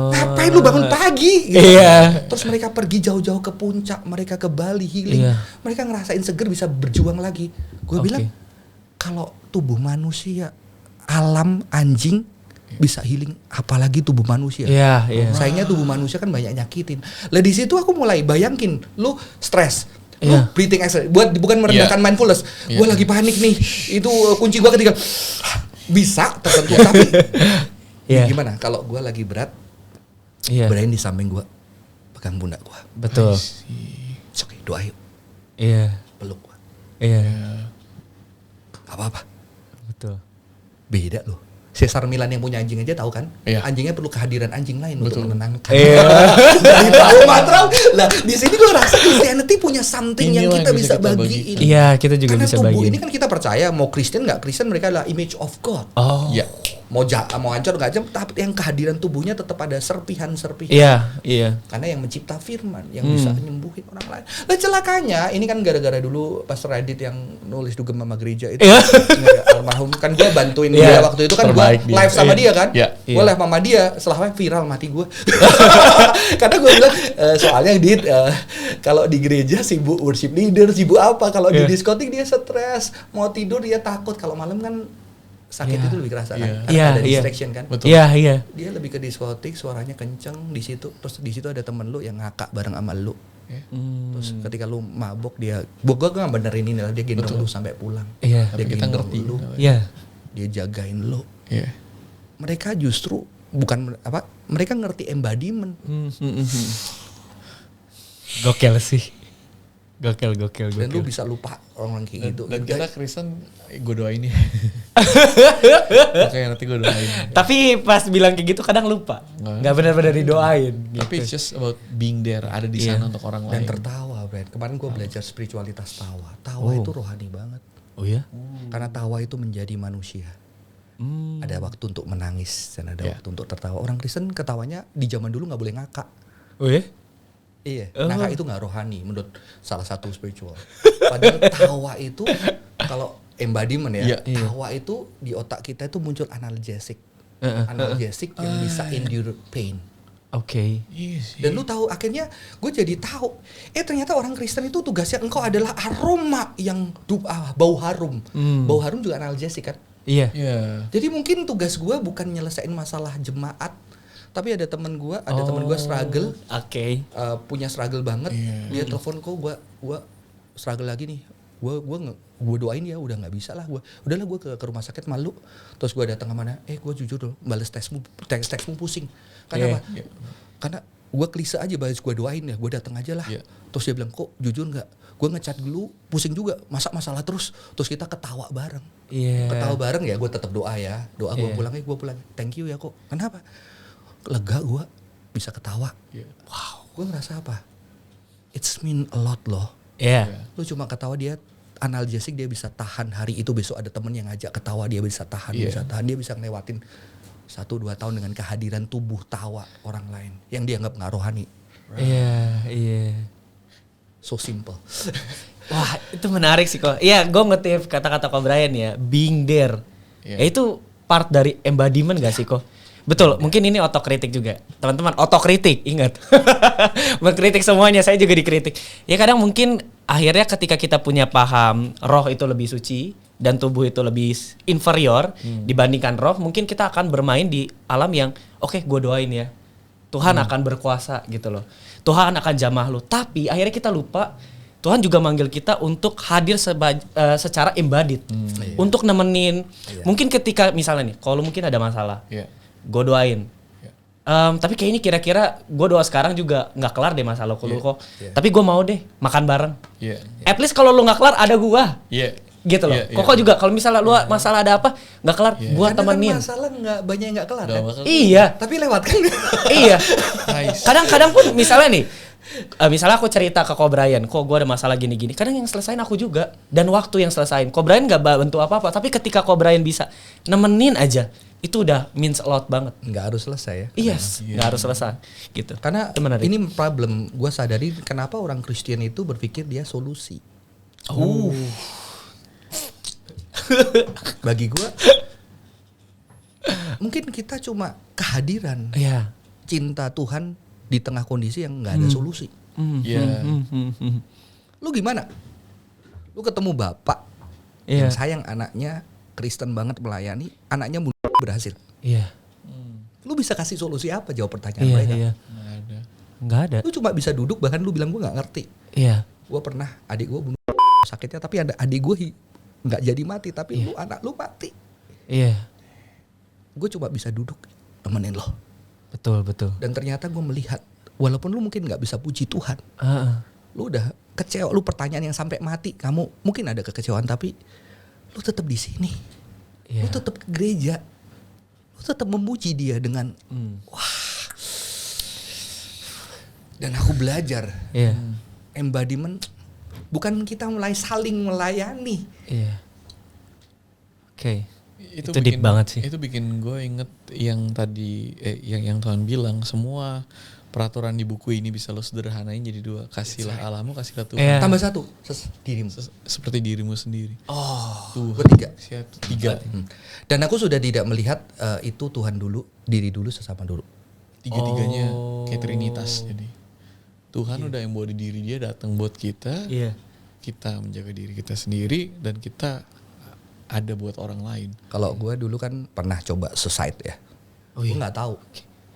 Ngapain lu bangun pagi gitu. Terus mereka pergi jauh-jauh ke puncak, mereka ke Bali healing. Mereka ngerasain seger bisa berjuang lagi. Gue bilang kalau tubuh manusia alam anjing bisa healing, apalagi tubuh manusia. Sayangnya tubuh manusia kan banyak nyakitin. Lah di situ aku mulai bayangin, lu stres, lu breathing exercise, bukan merendahkan mindfulness. Gue lagi panik nih, itu kunci gue ketika bisa tertentu, tapi gimana kalau gue lagi berat, Brian di samping gue, pegang pundak gue. Betul. Oke, doa yuk. Peluk gue. Gak apa-apa. Betul. Beda loh. Cesar Milan yang punya anjing aja tahu kan? Anjingnya perlu kehadiran anjing lain untuk menenangkan. Dari trauma. Lah di sini gue rasa Christianity punya something yang kita bisa bagiin. Iya, kita juga karena bisa tubuh bagiin. ini kan kita percaya mau Kristen nggak Kristen mereka adalah image of God. Mau hancur nggak aja, tapi yang kehadiran tubuhnya tetap ada serpihan-serpihan. Karena yang mencipta firman, yang bisa menyembuhin orang lain. Lah celakanya, ini kan gara-gara dulu Pastor Radit yang nulis Dugem Mama Gereja itu, almarhum kan gue bantuin dia waktu itu kan gue live sama dia kan, gue live sama dia, setelahnya viral mati gue. Karena gue bilang, soalnya Dit, kalau di gereja sibuk worship leader, sibuk apa, kalau di diskotik dia stres, mau tidur dia takut, kalau malam kan sakit itu lebih kerasa kan, karena ada distraction kan. Dia lebih ke diskotik, suaranya kenceng di situ, terus di situ ada temen lu yang ngakak bareng sama lu. Terus ketika lu mabok dia, gue gak benerin ini lah, dia gendong lu sampai pulang. Dia kita gendong ngerti. lu, dia jagain lu. Mereka justru bukan apa, mereka ngerti embodiment. Gokil sih. Gokil. Dan lu bisa lupa orang kayak gitu. Dan kita Kristen, gue doain ya. Oke, nanti gue doain. Tapi pas bilang kayak gitu kadang lupa. Gak benar-benar didoain. Tapi it's just about being there, ada di sana untuk orang lain. Dan tertawa, Brad. Kemarin gue belajar spiritualitas tawa. Tawa itu rohani banget. Oh ya? Karena tawa itu menjadi manusia. Ada waktu untuk menangis dan ada waktu untuk tertawa. Orang Kristen ketawanya di zaman dulu nggak boleh ngakak. Oh ya? Iya, ngakak itu nggak rohani menurut salah satu spiritual. Padahal tawa itu kalau embodiment tawa itu di otak kita itu muncul analgesic. Analgesic yang bisa endure pain. Oke. Dan lu tahu akhirnya gue jadi tahu, ternyata orang Kristen itu tugasnya engkau adalah aroma yang bau harum. Bau harum juga analgesic kan? Iya. Jadi mungkin tugas gue bukan nyelesain masalah jemaat, tapi ada temen gue struggle, punya struggle banget. Dia telepon kok, gue struggle lagi nih. Gue doain ya, udah nggak bisa lah gue. Udahlah gue ke rumah sakit malu. Terus gue datang ke mana? Gue jujur dong, balas teksmu pusing. Kenapa? Karena gue klise aja balas gue doain ya, gue datang aja lah. Terus dia bilang, kok jujur nggak? Gue ngechat dulu, pusing juga, masalah terus kita ketawa bareng. Ketawa bareng ya, gue tetap doa ya. Doa gue pulang thank you ya kok. Kenapa? Lega gue bisa ketawa. Wow, gue ngerasa apa? It's mean a lot loh. Lu cuma ketawa, dia analgesik, dia bisa tahan hari itu. Besok ada temen yang ngajak ketawa, dia bisa tahan, dia bisa ngelewatin 1-2 tahun dengan kehadiran tubuh tawa orang lain yang dianggap nggak rohani. So simple. Wah, itu menarik sih kok. Iya, gue ngetip kata-kata Ko Brian ya, being there. Itu part dari embodiment gak sih kok? Betul, mungkin ini otokritik juga. Teman-teman, otokritik, ingat. Mengkritik semuanya, saya juga dikritik. Ya kadang mungkin akhirnya ketika kita punya paham roh itu lebih suci dan tubuh itu lebih inferior dibandingkan roh, mungkin kita akan bermain di alam yang oke, gue doain ya. Tuhan akan berkuasa gitu loh. Tuhan akan jamah lu. Tapi akhirnya kita lupa Tuhan juga manggil kita untuk hadir secara embodied. Untuk nemenin. Mungkin ketika misalnya nih, kalau mungkin ada masalah. Gue doain. Tapi kayaknya kira-kira gue doa sekarang juga nggak kelar deh masalah lu kok. Tapi gue mau deh makan bareng. At least kalau lu nggak kelar ada gue. Gitu loh. Kok juga kalau misalnya lu masalah ada apa nggak kelar, gue temenin. Kan masalah nggak banyak yang nggak kelar kan? Iya. Tapi lewat kan? Iya. Kadang-kadang pun misalnya nih, misalnya aku cerita ke Ko Brian, kok gue ada masalah gini-gini. Kadang yang selesain aku juga dan waktu yang selesain. Ko Brian nggak bantu apa-apa, tapi ketika Ko Brian bisa nemenin aja, itu udah means a lot banget. Nggak harus selesai ya? Yes, nggak harus selesai gitu. Karena ini problem gue sadari kenapa orang Kristen itu berpikir dia solusi. Bagi gue, mungkin kita cuma kehadiran cinta Tuhan di tengah kondisi yang nggak ada solusi. Lu gimana? Lu ketemu bapak yang sayang anaknya Kristen banget melayani, anaknya berhasil. Iya. Lu bisa kasih solusi apa jawab pertanyaan Iya, mereka? iya. Nggak ada. Lu cuma bisa duduk, bahkan lu bilang gue nggak ngerti. Iya. Gue pernah adik gue bunuh sakitnya, tapi ada adik gue nggak jadi mati, tapi lu anak lu mati. Iya. Gue cuma bisa duduk temenin lo. Betul, betul. Dan ternyata gue melihat, walaupun lu mungkin nggak bisa puji Tuhan, lu udah kecewa, lu pertanyaan yang sampai mati, kamu mungkin ada kekecewaan, tapi lu tetap di sini, lu tetap ke gereja, lu tetap memuji dia dengan wah. Dan aku belajar embodiment, bukan kita mulai saling melayani. Iya. Oke. Itu deep banget sih. Itu bikin gue inget yang tadi yang Tuhan bilang, semua peraturan di buku ini bisa lo sederhanain jadi 2. Kasihlah Allahmu, kasihlah Tuhan. Iya. Tambah 1, dirimu. Seperti dirimu sendiri. Gue 3. 3. Dan aku sudah tidak melihat itu Tuhan dulu, diri dulu, sesama dulu. 3-tiganya kayak trinitas. Jadi Tuhan udah embody diri dia datang buat kita. Iya. Kita menjaga diri kita sendiri dan kita ada buat orang lain. Kalau gue dulu kan pernah coba suicide ya. Gue nggak tahu.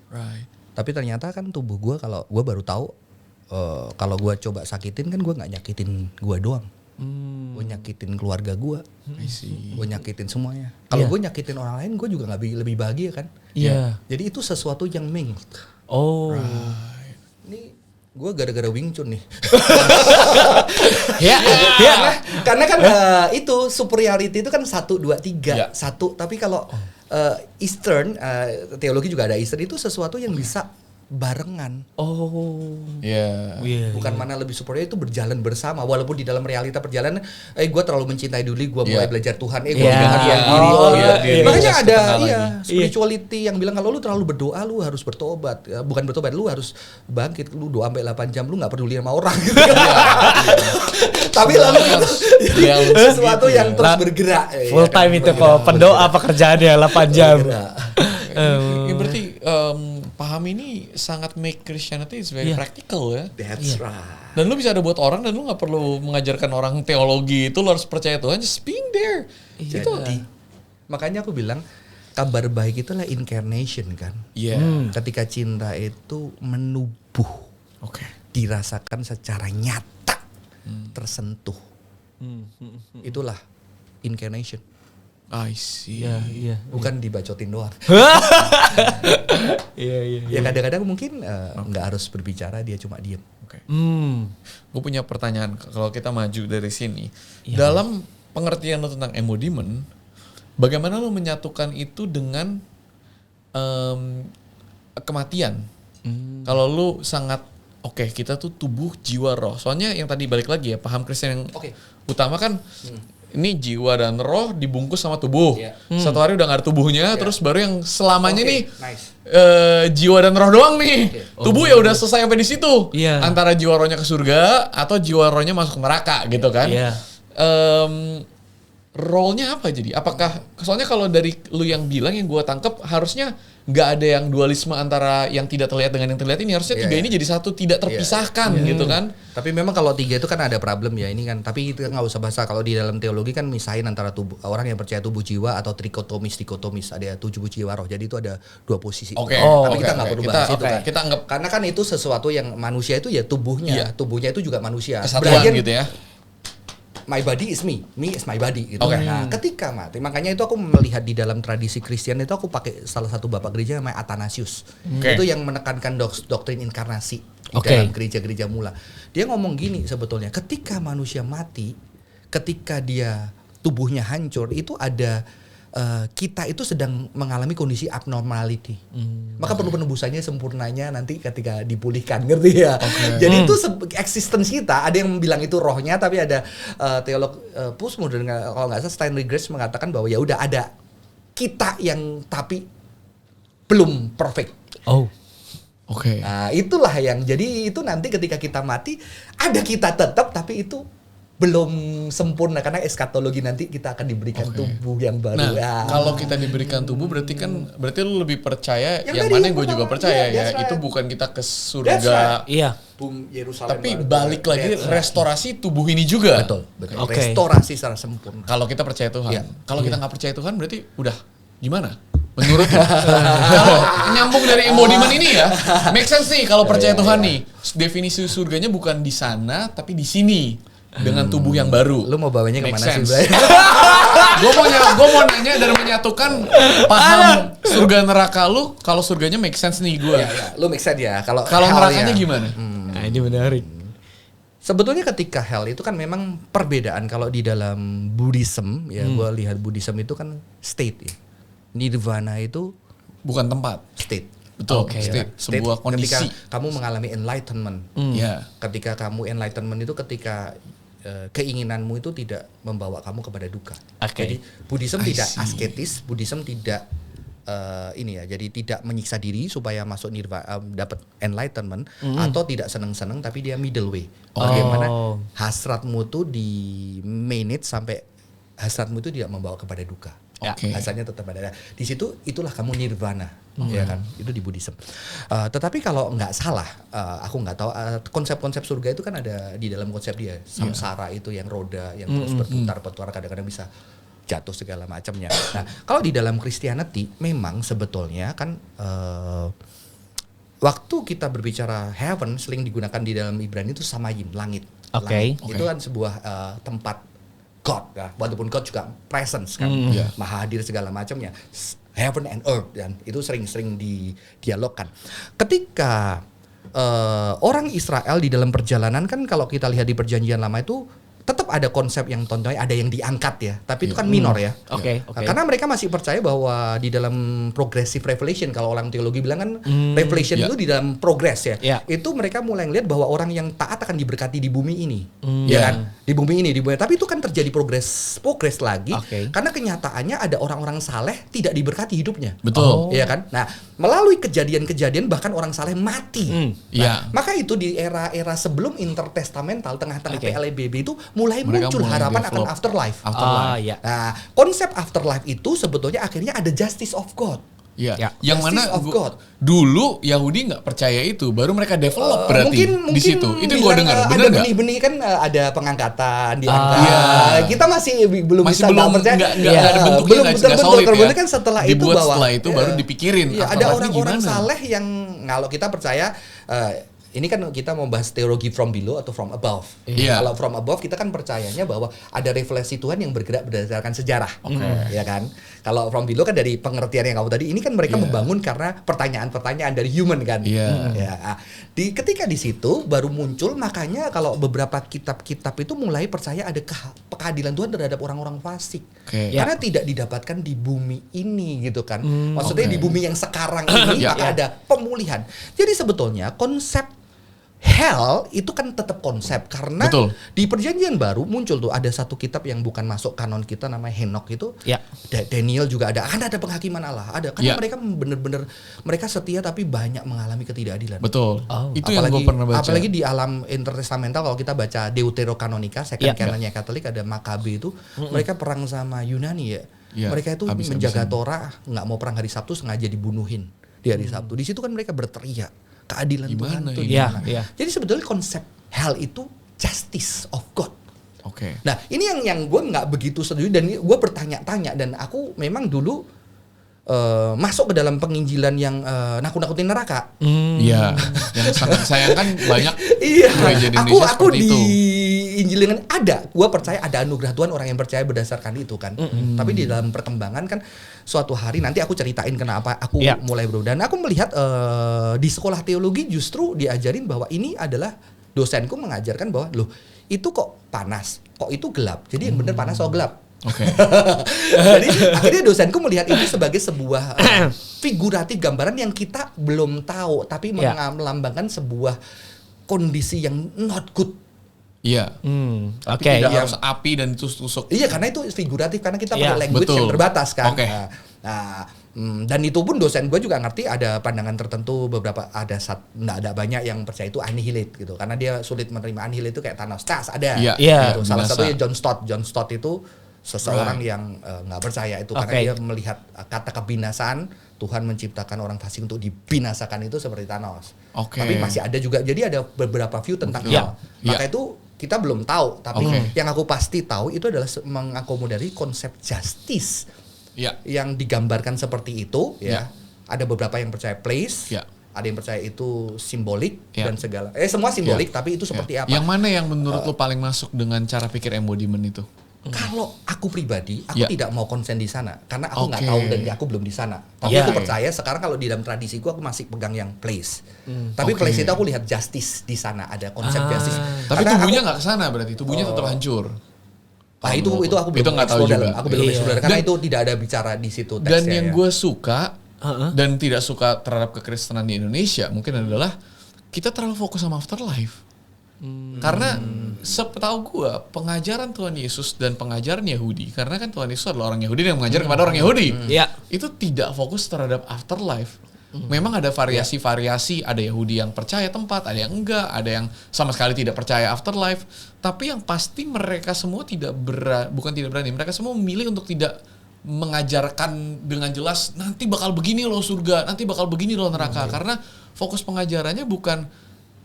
Right. Tapi ternyata kan tubuh gue, kalau gue baru tahu kalau gue coba sakitin kan gue nggak nyakitin gue doang. Gue nyakitin keluarga gue. Gue nyakitin semuanya. Kalau gue nyakitin orang lain, gue juga nggak lebih bahagia kan. Iya. Jadi itu sesuatu yang Oh. ini gue gara-gara Wing Chun nih. Ya. Karena kan itu superiority itu kan 1, 2, 3, 1. Tapi kalau Eastern teologi juga ada Eastern, itu sesuatu yang bisa barengan. Oh. Iya. Bukan mana lebih superior, itu berjalan bersama. Walaupun di dalam realita perjalanan, gue terlalu mencintai dulu, gue mulai belajar Tuhan, gue menghargai diri. Makanya ada spirituality yang bilang kalau lu terlalu berdoa, lu harus bertobat. Bukan bertobat, lu harus bangkit. Lu doa sampai 8 jam, lu gak peduli sama orang. Gitu. Tapi lalu sesuatu yang terus bergerak. Full time itu kok, pendoa pekerjaannya 8 jam. Ya, berarti paham ini sangat make Christianity is very practical ya. That's right. Dan lu bisa ada buat orang, dan lu gak perlu mengajarkan orang teologi itu, lu harus percaya Tuhan, just being there. Jadi makanya aku bilang kabar baik itulah incarnation kan. Ketika cinta itu menubuh, dirasakan secara nyata, tersentuh. Itulah incarnation. I see. Iya. Bukan dibacotin doang. Iya. Ya kadang-kadang mungkin nggak harus berbicara, dia cuma diem. Gue punya pertanyaan, kalau kita maju dari sini, dalam pengertian lo tentang embodiment, bagaimana lo menyatukan itu dengan kematian? Kalau lo sangat kita tuh tubuh, jiwa, roh. Soalnya yang tadi balik lagi ya, paham Kristen yang utama kan ini jiwa dan roh dibungkus sama tubuh. Satu hari udah gak ada tubuhnya, terus baru yang selamanya nih jiwa dan roh doang nih. Tubuh ya udah selesai sampai di situ. Antara jiwa rohnya ke surga atau jiwa rohnya masuk neraka gitu kan. Role-nya apa jadi? Apakah, soalnya kalau dari lu yang bilang, yang gue tangkep, harusnya nggak ada yang dualisme antara yang tidak terlihat dengan yang terlihat ini. Harusnya tiga ini jadi satu, tidak terpisahkan gitu kan. Tapi memang kalau 3 itu kan ada problem ya ini kan. Tapi itu nggak usah bahasa. Kalau di dalam teologi kan misahin antara tubuh, orang yang percaya tubuh jiwa atau trikotomis. Ada tubuh jiwa roh. Jadi itu ada 2 posisi. Tapi kita nggak perlu bahas itu kan. Kita anggap, karena kan itu sesuatu yang manusia itu ya tubuhnya. Tubuhnya itu juga manusia. Kesatuan gitu ya. My body is me is my body gitu. Nah, ketika mati, makanya itu aku melihat di dalam tradisi Kristen itu, aku pakai salah satu bapak gereja namanya Athanasius. Itu yang menekankan doktrin inkarnasi di dalam gereja-gereja mula. Dia ngomong gini sebetulnya, ketika manusia mati, ketika dia tubuhnya hancur, itu ada kita itu sedang mengalami kondisi abnormality. Maka perlu penebusannya sempurnanya nanti ketika dipulihkan, ngerti ya? Jadi itu existence kita, ada yang bilang itu rohnya, tapi ada teolog postmodern kalau nggak salah Stanley Grace mengatakan bahwa ya udah ada kita yang tapi belum perfect. Nah, itulah yang jadi itu nanti ketika kita mati ada kita tetap, tapi itu belum sempurna karena eskatologi nanti kita akan diberikan tubuh yang baru. Nah, kalau kita diberikan tubuh berarti lu lebih percaya yang tadi mana yang yang gue juga pertama, percaya that's ya. right. Itu bukan kita ke That's surga. Iya. Boom Yerusalem. Tapi baru. balik lagi That's right. restorasi tubuh ini juga. Betul. Oke. Restorasi secara sempurna. Kalau kita percaya Tuhan. Iya. Kalau kita nggak percaya Tuhan berarti udah gimana? Menurut lu? Kalau nyambung dari embodiment ini ya, make sense nih kalau percaya Tuhan nih. Definisi surganya bukan di sana tapi di sini dengan tubuh yang baru. Lu mau bawanya Make kemana sih, sense. Bray? Gue mau nanya dan menyatukan paham surga neraka lu. Kalau surganya make sense nih gue. Ya, lu make sense ya. Kalau Kalau hell nerakanya ya. gimana? Nah, ini menarik. Sebetulnya ketika hell itu kan memang perbedaan kalau di dalam Buddhism ya, gua lihat Buddhism itu kan state ya. Nirvana itu Bukan tempat. state. Betul. Oke. State. State Sebuah kondisi. ketika kamu mengalami enlightenment. Ya. Ketika kamu enlightenment itu ketika keinginanmu itu tidak membawa kamu kepada duka. Oke. Jadi Buddhism I tidak see. asketis, Buddhism tidak ini ya, jadi tidak menyiksa diri supaya masuk nirvana, dapat enlightenment atau tidak seneng-seneng tapi dia middle way. Bagaimana hasratmu tuh di manage sampai hasratmu itu tidak membawa kepada duka. Oke. Hasratnya tetap ada. Di situ itulah kamu nirvana, ya kan? Itu di Buddhism. Tetapi kalau nggak salah, aku nggak tahu konsep-konsep surga itu kan ada di dalam konsep dia. Samsara itu yang roda yang terus berputar-putar, kadang-kadang bisa jatuh segala macamnya. Nah, kalau di dalam Christianity memang sebetulnya kan waktu kita berbicara heaven sering digunakan di dalam Ibrani itu samayim, langit. Oke. Langit. Itu kan sebuah tempat God, ya. Walaupun God juga presence kan, maha hadir segala macamnya, heaven and earth, dan itu sering-sering didialogkan. Ketika orang Israel di dalam perjalanan kan, kalau kita lihat di Perjanjian Lama itu tetap ada konsep yang contohnya ada yang diangkat ya, tapi itu kan minor ya. Oke. Karena mereka masih percaya bahwa di dalam progressive revelation, kalau orang teologi bilang kan revelation itu di dalam progress ya. Yeah. Itu mereka mulai lihat bahwa orang yang taat akan diberkati di bumi ini. Yeah. Ya kan? Di bumi ini, tapi itu kan terjadi progress lagi. Oke. Karena kenyataannya ada orang-orang saleh tidak diberkati hidupnya. Betul. Iya kan? Nah, melalui kejadian-kejadian bahkan orang saleh mati. Iya. Maka itu di era-era sebelum intertestamental, tengah-tengah Oke. PLBB itu mulai Mereka muncul mulai harapan akan develop afterlife. Iya. Nah, konsep afterlife itu sebetulnya akhirnya ada justice of God. Iya. Ya. Yang mana Justice of God. dulu Yahudi nggak percaya itu, baru mereka develop berarti mungkin di situ. Itu yang gue bilang, dengar, ada benar nggak? benih-benih kan ada pengangkatan diangkat. Iya. Kita masih belum Masih bisa belum percaya. nggak Iya, ada bentuknya, belum nggak betul-betul solid terbukti ya. kan setelah itu Dibuat bahwa setelah itu baru dipikirin. Iya, ada afterlife-nya orang-orang gimana. saleh yang kalau kita percaya ini kan kita mau bahas teologi from below atau from above. Iya. Kalau from above kita kan percayanya bahwa ada revelasi Tuhan yang bergerak berdasarkan sejarah. Ya kan? Kalau from below kan dari pengertian yang kamu tadi, ini kan mereka membangun karena pertanyaan-pertanyaan dari human kan. Iya. Ya. Ketika di situ baru muncul, makanya kalau beberapa kitab-kitab itu mulai percaya ada keadilan Tuhan terhadap orang-orang fasik. Oke. Karena tidak didapatkan di bumi ini gitu kan. Maksudnya di bumi yang sekarang ini maka ada pemulihan. Jadi sebetulnya konsep hell itu kan tetap konsep karena Betul. di Perjanjian Baru muncul tuh ada satu kitab yang bukan masuk kanon kita namanya Henok itu. Ya. Daniel juga ada. Ada penghakiman Allah, ada. Karena Ya. mereka benar-benar mereka setia tapi banyak mengalami ketidakadilan. Betul. Oh. Itu yang gue pernah baca. Apalagi di alam intertestamental kalau kita baca Deuterokanonika, second canonnya Katolik ada Makabe itu, mereka perang sama Yunani ya. Ya, Mereka itu habis-habisan. menjaga Torah, nggak mau perang hari Sabtu, sengaja dibunuhin di hari Sabtu. Di situ kan mereka berteriak keadilan Gimana Tuhan tuh ini? gimana. Iya. Jadi sebetulnya konsep hell itu justice of God. Oke. Nah ini yang gue nggak begitu setuju dan gue bertanya-tanya dan aku memang dulu masuk ke dalam penginjilan yang nakut-nakutin neraka. Iya. Yang sangat disayangkan banyak Iya, gereja di aku Indonesia seperti di itu. Injil ada, gue percaya ada anugerah Tuhan orang yang percaya berdasarkan itu kan. Tapi di dalam perkembangan kan suatu hari nanti aku ceritain kenapa aku mulai berubah dan aku melihat di sekolah teologi justru diajarin bahwa ini adalah dosenku mengajarkan bahwa loh itu kok panas, kok itu gelap. Jadi yang benar panas atau gelap. Oke. Jadi akhirnya dosenku melihat itu sebagai sebuah figuratif gambaran yang kita belum tahu tapi melambangkan sebuah kondisi yang not good. Iya. Oke. Tidak Yang- harus api dan tusuk-tusuk. Iya karena itu figuratif karena kita Iya, pakai language betul. yang terbatas kan. Oke. Nah, Dan itu pun dosen gue juga ngerti ada pandangan tertentu, beberapa nggak ada banyak yang percaya itu annihilate gitu, karena dia sulit menerima annihilate itu kayak Thanos. Ada. Iya. Gitu. Salah satunya John Stott itu seseorang yang nggak percaya itu karena dia melihat kata kebinasaan, Tuhan menciptakan orang fasik untuk dibinasakan itu seperti Thanos. Tapi masih ada juga, jadi ada beberapa view tentang hal. Maka itu kita belum tahu, tapi yang aku pasti tahu itu adalah mengakomodasi konsep justice. Yang digambarkan seperti itu ya. Ada beberapa yang percaya place, ada yang percaya itu simbolik dan segala. Semua simbolik tapi itu seperti apa? Yang mana yang menurut lo paling masuk dengan cara pikir embodiment itu? Kalau aku pribadi, aku tidak mau konsen di sana karena aku nggak tahu dan aku belum di sana. Tapi aku percaya sekarang kalau di dalam tradisiku aku masih pegang yang place. Tapi place itu aku lihat justice di sana, ada konsep justice. Tapi tubuhnya nggak kesana berarti, tubuhnya tetap hancur. Nah itu aku belum tahu juga. Aku belum explore karena itu tidak ada bicara di situ teksnya. Dan yang gue suka dan tidak suka terhadap kekristenan di Indonesia mungkin adalah kita terlalu fokus sama afterlife. Karena setahu gue pengajaran Tuhan Yesus dan pengajaran Yahudi, karena kan Tuhan Yesus adalah orang Yahudi yang mengajar kepada orang Yahudi, itu tidak fokus terhadap afterlife. Memang ada variasi-variasi, ada Yahudi yang percaya tempat, ada yang enggak, ada yang sama sekali tidak percaya afterlife. Tapi yang pasti mereka semua bukan tidak berani, mereka semua memilih untuk tidak mengajarkan dengan jelas nanti bakal begini loh surga, nanti bakal begini loh neraka. Karena fokus pengajarannya bukan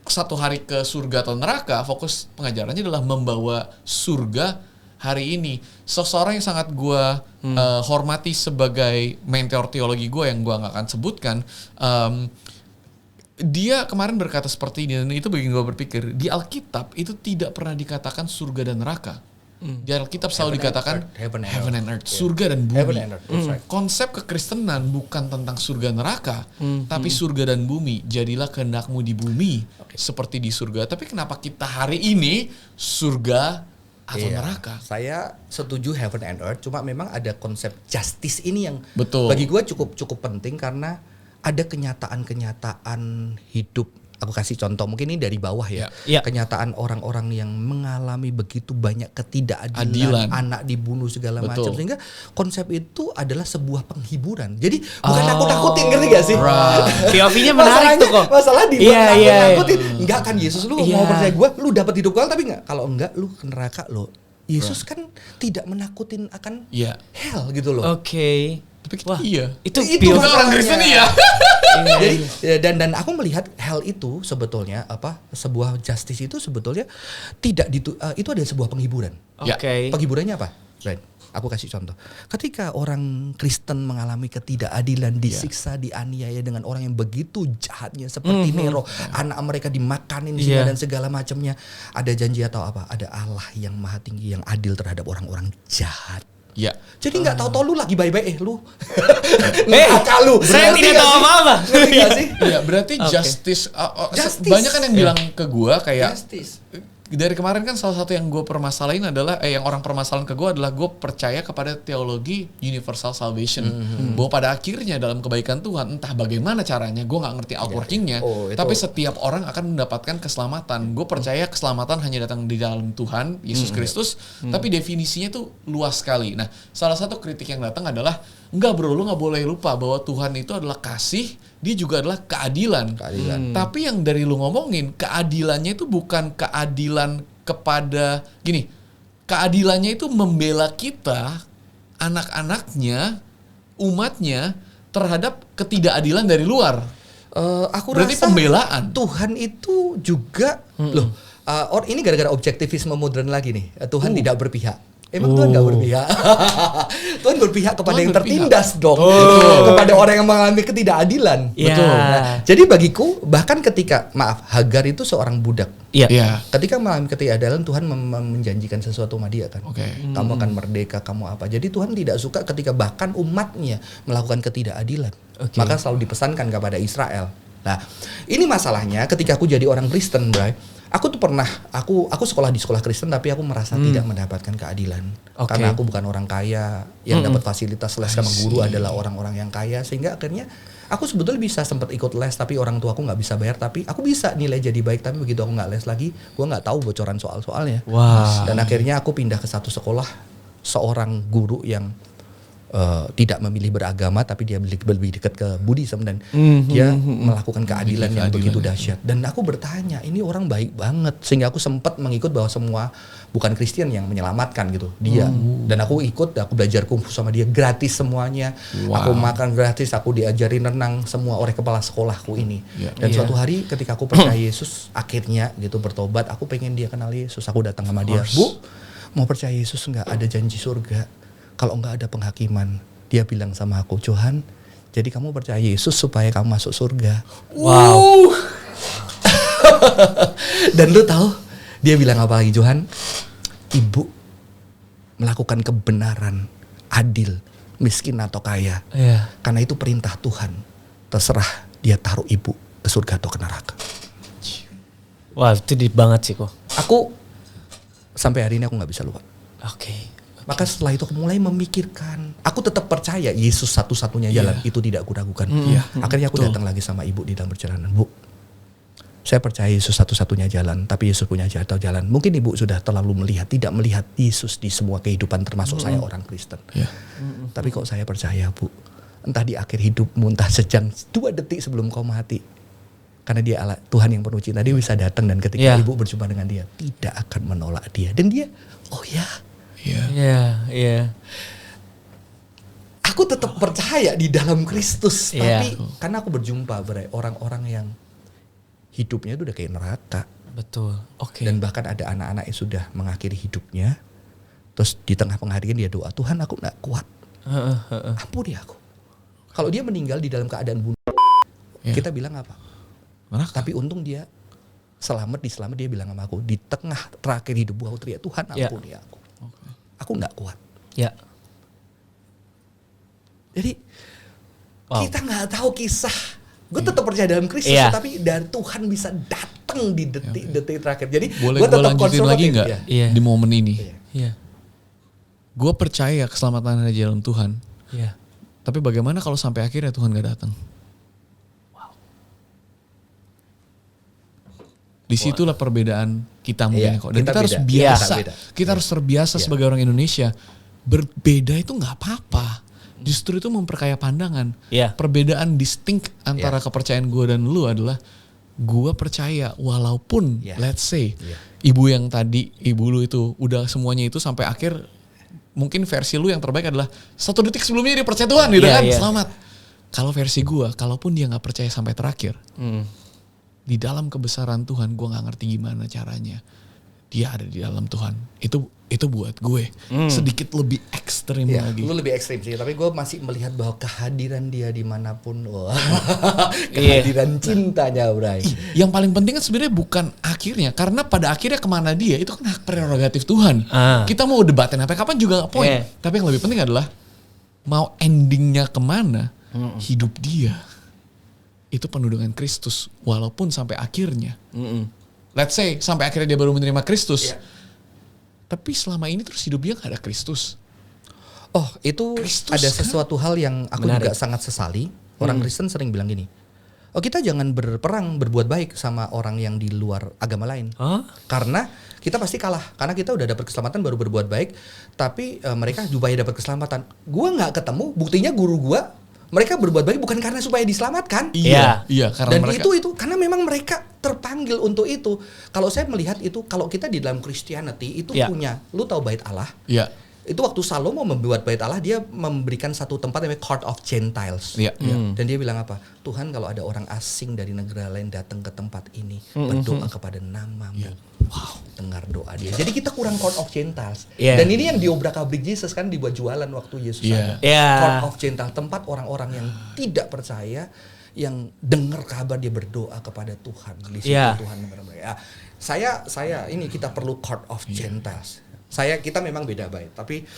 satu hari ke surga atau neraka, fokus pengajarannya adalah membawa surga hari ini. Seseorang yang sangat gue hormati sebagai mentor teologi gue yang gue gak akan sebutkan, dia kemarin berkata seperti ini, dan itu bikin gue berpikir, di Alkitab itu tidak pernah dikatakan surga dan neraka. Di Alkitab selalu dikatakan heaven and earth, surga dan bumi. Konsep kekristenan bukan tentang surga neraka, tapi surga dan bumi. Jadilah kehendakmu di bumi seperti di surga. Tapi kenapa kita hari ini surga atau neraka? Saya setuju heaven and earth, cuma memang ada konsep justice ini yang betul. Bagi gue cukup penting karena ada kenyataan-kenyataan hidup. Aku kasih contoh mungkin ini dari bawah ya. Kenyataan orang-orang yang mengalami begitu banyak ketidakadilan, anak dibunuh segala macam, sehingga konsep itu adalah sebuah penghiburan. Jadi bukan nakut-nakutin, ngerti gak sih? POV-nya menarik tuh kok. Masalah nakut-nakutin. Enggak kan Yesus, lu mau percaya gue, lu dapat hidup kekal, tapi enggak. Kalau enggak lu ke neraka lo. Yesus kan tidak menakutin akan hell gitu loh. Tapi itu orang Kristen Jadi dan aku melihat hell itu sebetulnya sebuah justice itu sebetulnya tidak itu ada sebuah penghiburan. Penghiburannya apa? Right. Aku kasih contoh. Ketika orang Kristen mengalami ketidakadilan, disiksa, dianiaya dengan orang yang begitu jahatnya seperti Nero, anak mereka dimakanin dan segala macamnya, ada janji atau apa? Ada Allah yang maha tinggi yang adil terhadap orang-orang jahat. Jadi nggak tahu lu lagi baik-baik lu. Lu. Saya tidak tahu apa-apa. Berarti justice. Banyak kan yang bilang ke gua kayak justice. Dari kemarin kan salah satu yang gue permasalahin adalah yang orang permasalahan ke gue adalah gue percaya kepada teologi universal salvation, bahwa pada akhirnya dalam kebaikan Tuhan entah bagaimana caranya, gue nggak ngerti outworkingnya, tapi setiap orang akan mendapatkan keselamatan. Gue percaya keselamatan hanya datang di dalam Tuhan Yesus Kristus, tapi definisinya tuh luas sekali. Nah, salah satu kritik yang datang adalah enggak bro, lu gak boleh lupa bahwa Tuhan itu adalah kasih, dia juga adalah keadilan. Tapi yang dari lu ngomongin, keadilannya itu bukan keadilan kepada, keadilannya itu membela kita, anak-anaknya, umatnya, terhadap ketidakadilan dari luar. Aku berarti rasa pembelaan. Tuhan itu juga, ini gara-gara objektivisme modern lagi nih, Tuhan tidak berpihak. Emang Tuhan gak berpihak? Tuhan berpihak kepada Tuhan yang tertindas dong. Kepada orang yang mengalami ketidakadilan. Betul. Nah, jadi bagiku bahkan ketika, Hagar itu seorang budak. Ketika mengalami ketidakadilan, Tuhan menjanjikan sesuatu sama dia kan. Kamu akan merdeka, kamu apa. Jadi Tuhan tidak suka ketika bahkan umatnya melakukan ketidakadilan. Maka selalu dipesankan kepada Israel. Nah, ini masalahnya ketika aku jadi orang Kristen, Bray. Aku tuh pernah, aku sekolah di sekolah Kristen tapi aku merasa tidak mendapatkan keadilan. Karena aku bukan orang kaya yang dapat fasilitas les sama guru adalah orang-orang yang kaya, sehingga akhirnya aku sebetulnya bisa sempat ikut les tapi orang tua aku nggak bisa bayar, tapi aku bisa nilai jadi baik, tapi begitu aku nggak les lagi, gue nggak tahu bocoran soal-soalnya. Dan akhirnya aku pindah ke satu sekolah, seorang guru yang tidak memilih beragama, tapi dia lebih dekat ke Buddhism dan dia melakukan keadilan yang begitu dahsyat. Dan aku bertanya, ini orang baik banget, sehingga aku sempat mengikut bahwa semua bukan Kristen yang menyelamatkan gitu dia. Dan aku ikut, aku belajar kungfu sama dia gratis semuanya. Aku makan gratis, aku diajarin renang semua oleh kepala sekolahku ini. Dan suatu hari ketika aku percaya Yesus, akhirnya gitu bertobat, aku pengen dia kenal Yesus. Aku datang sama dia, Bu, mau percaya Yesus nggak? Ada janji surga. Kalau nggak ada penghakiman. Dia bilang sama aku, Johan, jadi kamu percaya Yesus supaya kamu masuk surga. Wow. Dan lu tahu dia bilang apa lagi, Johan? Ibu melakukan kebenaran, adil, miskin atau kaya. Karena itu perintah Tuhan. Terserah dia taruh ibu ke surga atau ke neraka. Wah, itu deep banget sih kok. Aku sampai hari ini aku nggak bisa lupa. Oke. Maka setelah itu aku mulai memikirkan. Aku tetap percaya Yesus satu-satunya jalan. Itu tidak aku ragukan. Akhirnya aku datang lagi sama ibu di dalam perjalanan. Bu, saya percaya Yesus satu-satunya jalan. Tapi Yesus punya jalan. Mungkin ibu sudah terlalu tidak melihat Yesus di semua kehidupan termasuk saya orang Kristen. Tapi kok saya percaya, Bu. Entah di akhir hidupmu, entah sejam 2 detik sebelum kau mati. Karena dia Allah, Tuhan yang penuh cinta. Dia bisa datang dan ketika ibu berjumpa dengan dia, tidak akan menolak dia. Dan dia, oh ya. Iya. Aku tetap percaya di dalam Kristus, tapi karena aku berjumpa orang-orang yang hidupnya itu udah kayak neraka. Betul. Oke. Dan bahkan ada anak-anak yang sudah mengakhiri hidupnya, terus di tengah pengakhirian dia doa, Tuhan aku nggak kuat, ampuni aku. Kalau dia meninggal di dalam keadaan bunuh, kita bilang apa? Neraka. Tapi untung dia selamat dia bilang sama aku, di tengah terakhir hidup aku teriak, Tuhan ampuni aku. Aku nggak kuat. Ya. Jadi kita nggak tahu kisah. Gue tetap percaya dalam Kristus, tapi dari Tuhan bisa datang di detik terakhir. Jadi boleh gue gue tetap lanjutin lagi nggak di momen ini? Iya. Gue percaya keselamatan ada di dalam Tuhan. Iya. Tapi bagaimana kalau sampai akhirnya Tuhan gak datang? Disitulah perbedaan kita mungkin kok. Dan kita harus biasa. Kita harus terbiasa sebagai orang Indonesia. Berbeda itu gak apa-apa. Justru itu memperkaya pandangan. Perbedaan distinct antara kepercayaan gue dan lu adalah gue percaya walaupun let's say ibu yang tadi, ibu lu itu udah semuanya itu sampai akhir, mungkin versi lu yang terbaik adalah 1 detik sebelumnya dia percaya Tuhan gitu kan, selamat. Kalau versi gue, kalaupun dia gak percaya sampai terakhir, di dalam kebesaran Tuhan gue gak ngerti gimana caranya. Dia ada di dalam Tuhan. Itu buat gue sedikit lebih ekstrim lagi. Lu lebih ekstrim sih, tapi gue masih melihat bahwa kehadiran dia dimanapun, kehadiran cintanya, Bray. Yang paling penting kan sebenarnya bukan akhirnya, karena pada akhirnya kemana dia itu kan hak prerogatif Tuhan. Kita mau debatin apa kapan juga gak poin. Tapi yang lebih penting adalah mau endingnya kemana, hidup dia itu penuh dengan Kristus, walaupun sampai akhirnya. Let's say sampai akhirnya dia baru menerima Kristus. Tapi selama ini terus hidup dia gak ada Kristus. Oh, itu Kristus, ada sesuatu hal yang aku juga sangat sesali. Orang Kristen sering bilang gini, oh kita jangan berperang berbuat baik sama orang yang di luar agama lain. Karena kita pasti kalah. Karena kita udah dapat keselamatan baru berbuat baik. Tapi mereka supaya dapat keselamatan. Gua gak ketemu, buktinya guru gua, mereka berbuat baik bukan karena supaya diselamatkan. Iya, karena dan mereka, itu karena memang mereka terpanggil untuk itu. Kalau saya melihat itu, kalau kita di dalam Christianity itu punya, lu tahu bait Allah? Iya. Itu waktu Salomo membuat bait Allah, dia memberikan satu tempat namanya Court of Gentiles. Dan dia bilang apa? Tuhan, kalau ada orang asing dari negara lain datang ke tempat ini, berdoa kepada namamu. Wow, dengar doa dia. Jadi kita kurang Court of Gentiles. Dan ini yang diobrak-abrik Yesus kan dibuat jualan waktu Yesus ada. Court of Gentiles, tempat orang-orang yang tidak percaya, yang dengar kabar dia berdoa kepada Tuhan. Di situ Tuhan dengar mereka. Saya ini kita perlu Court of Gentiles. Kita memang beda baik, tapi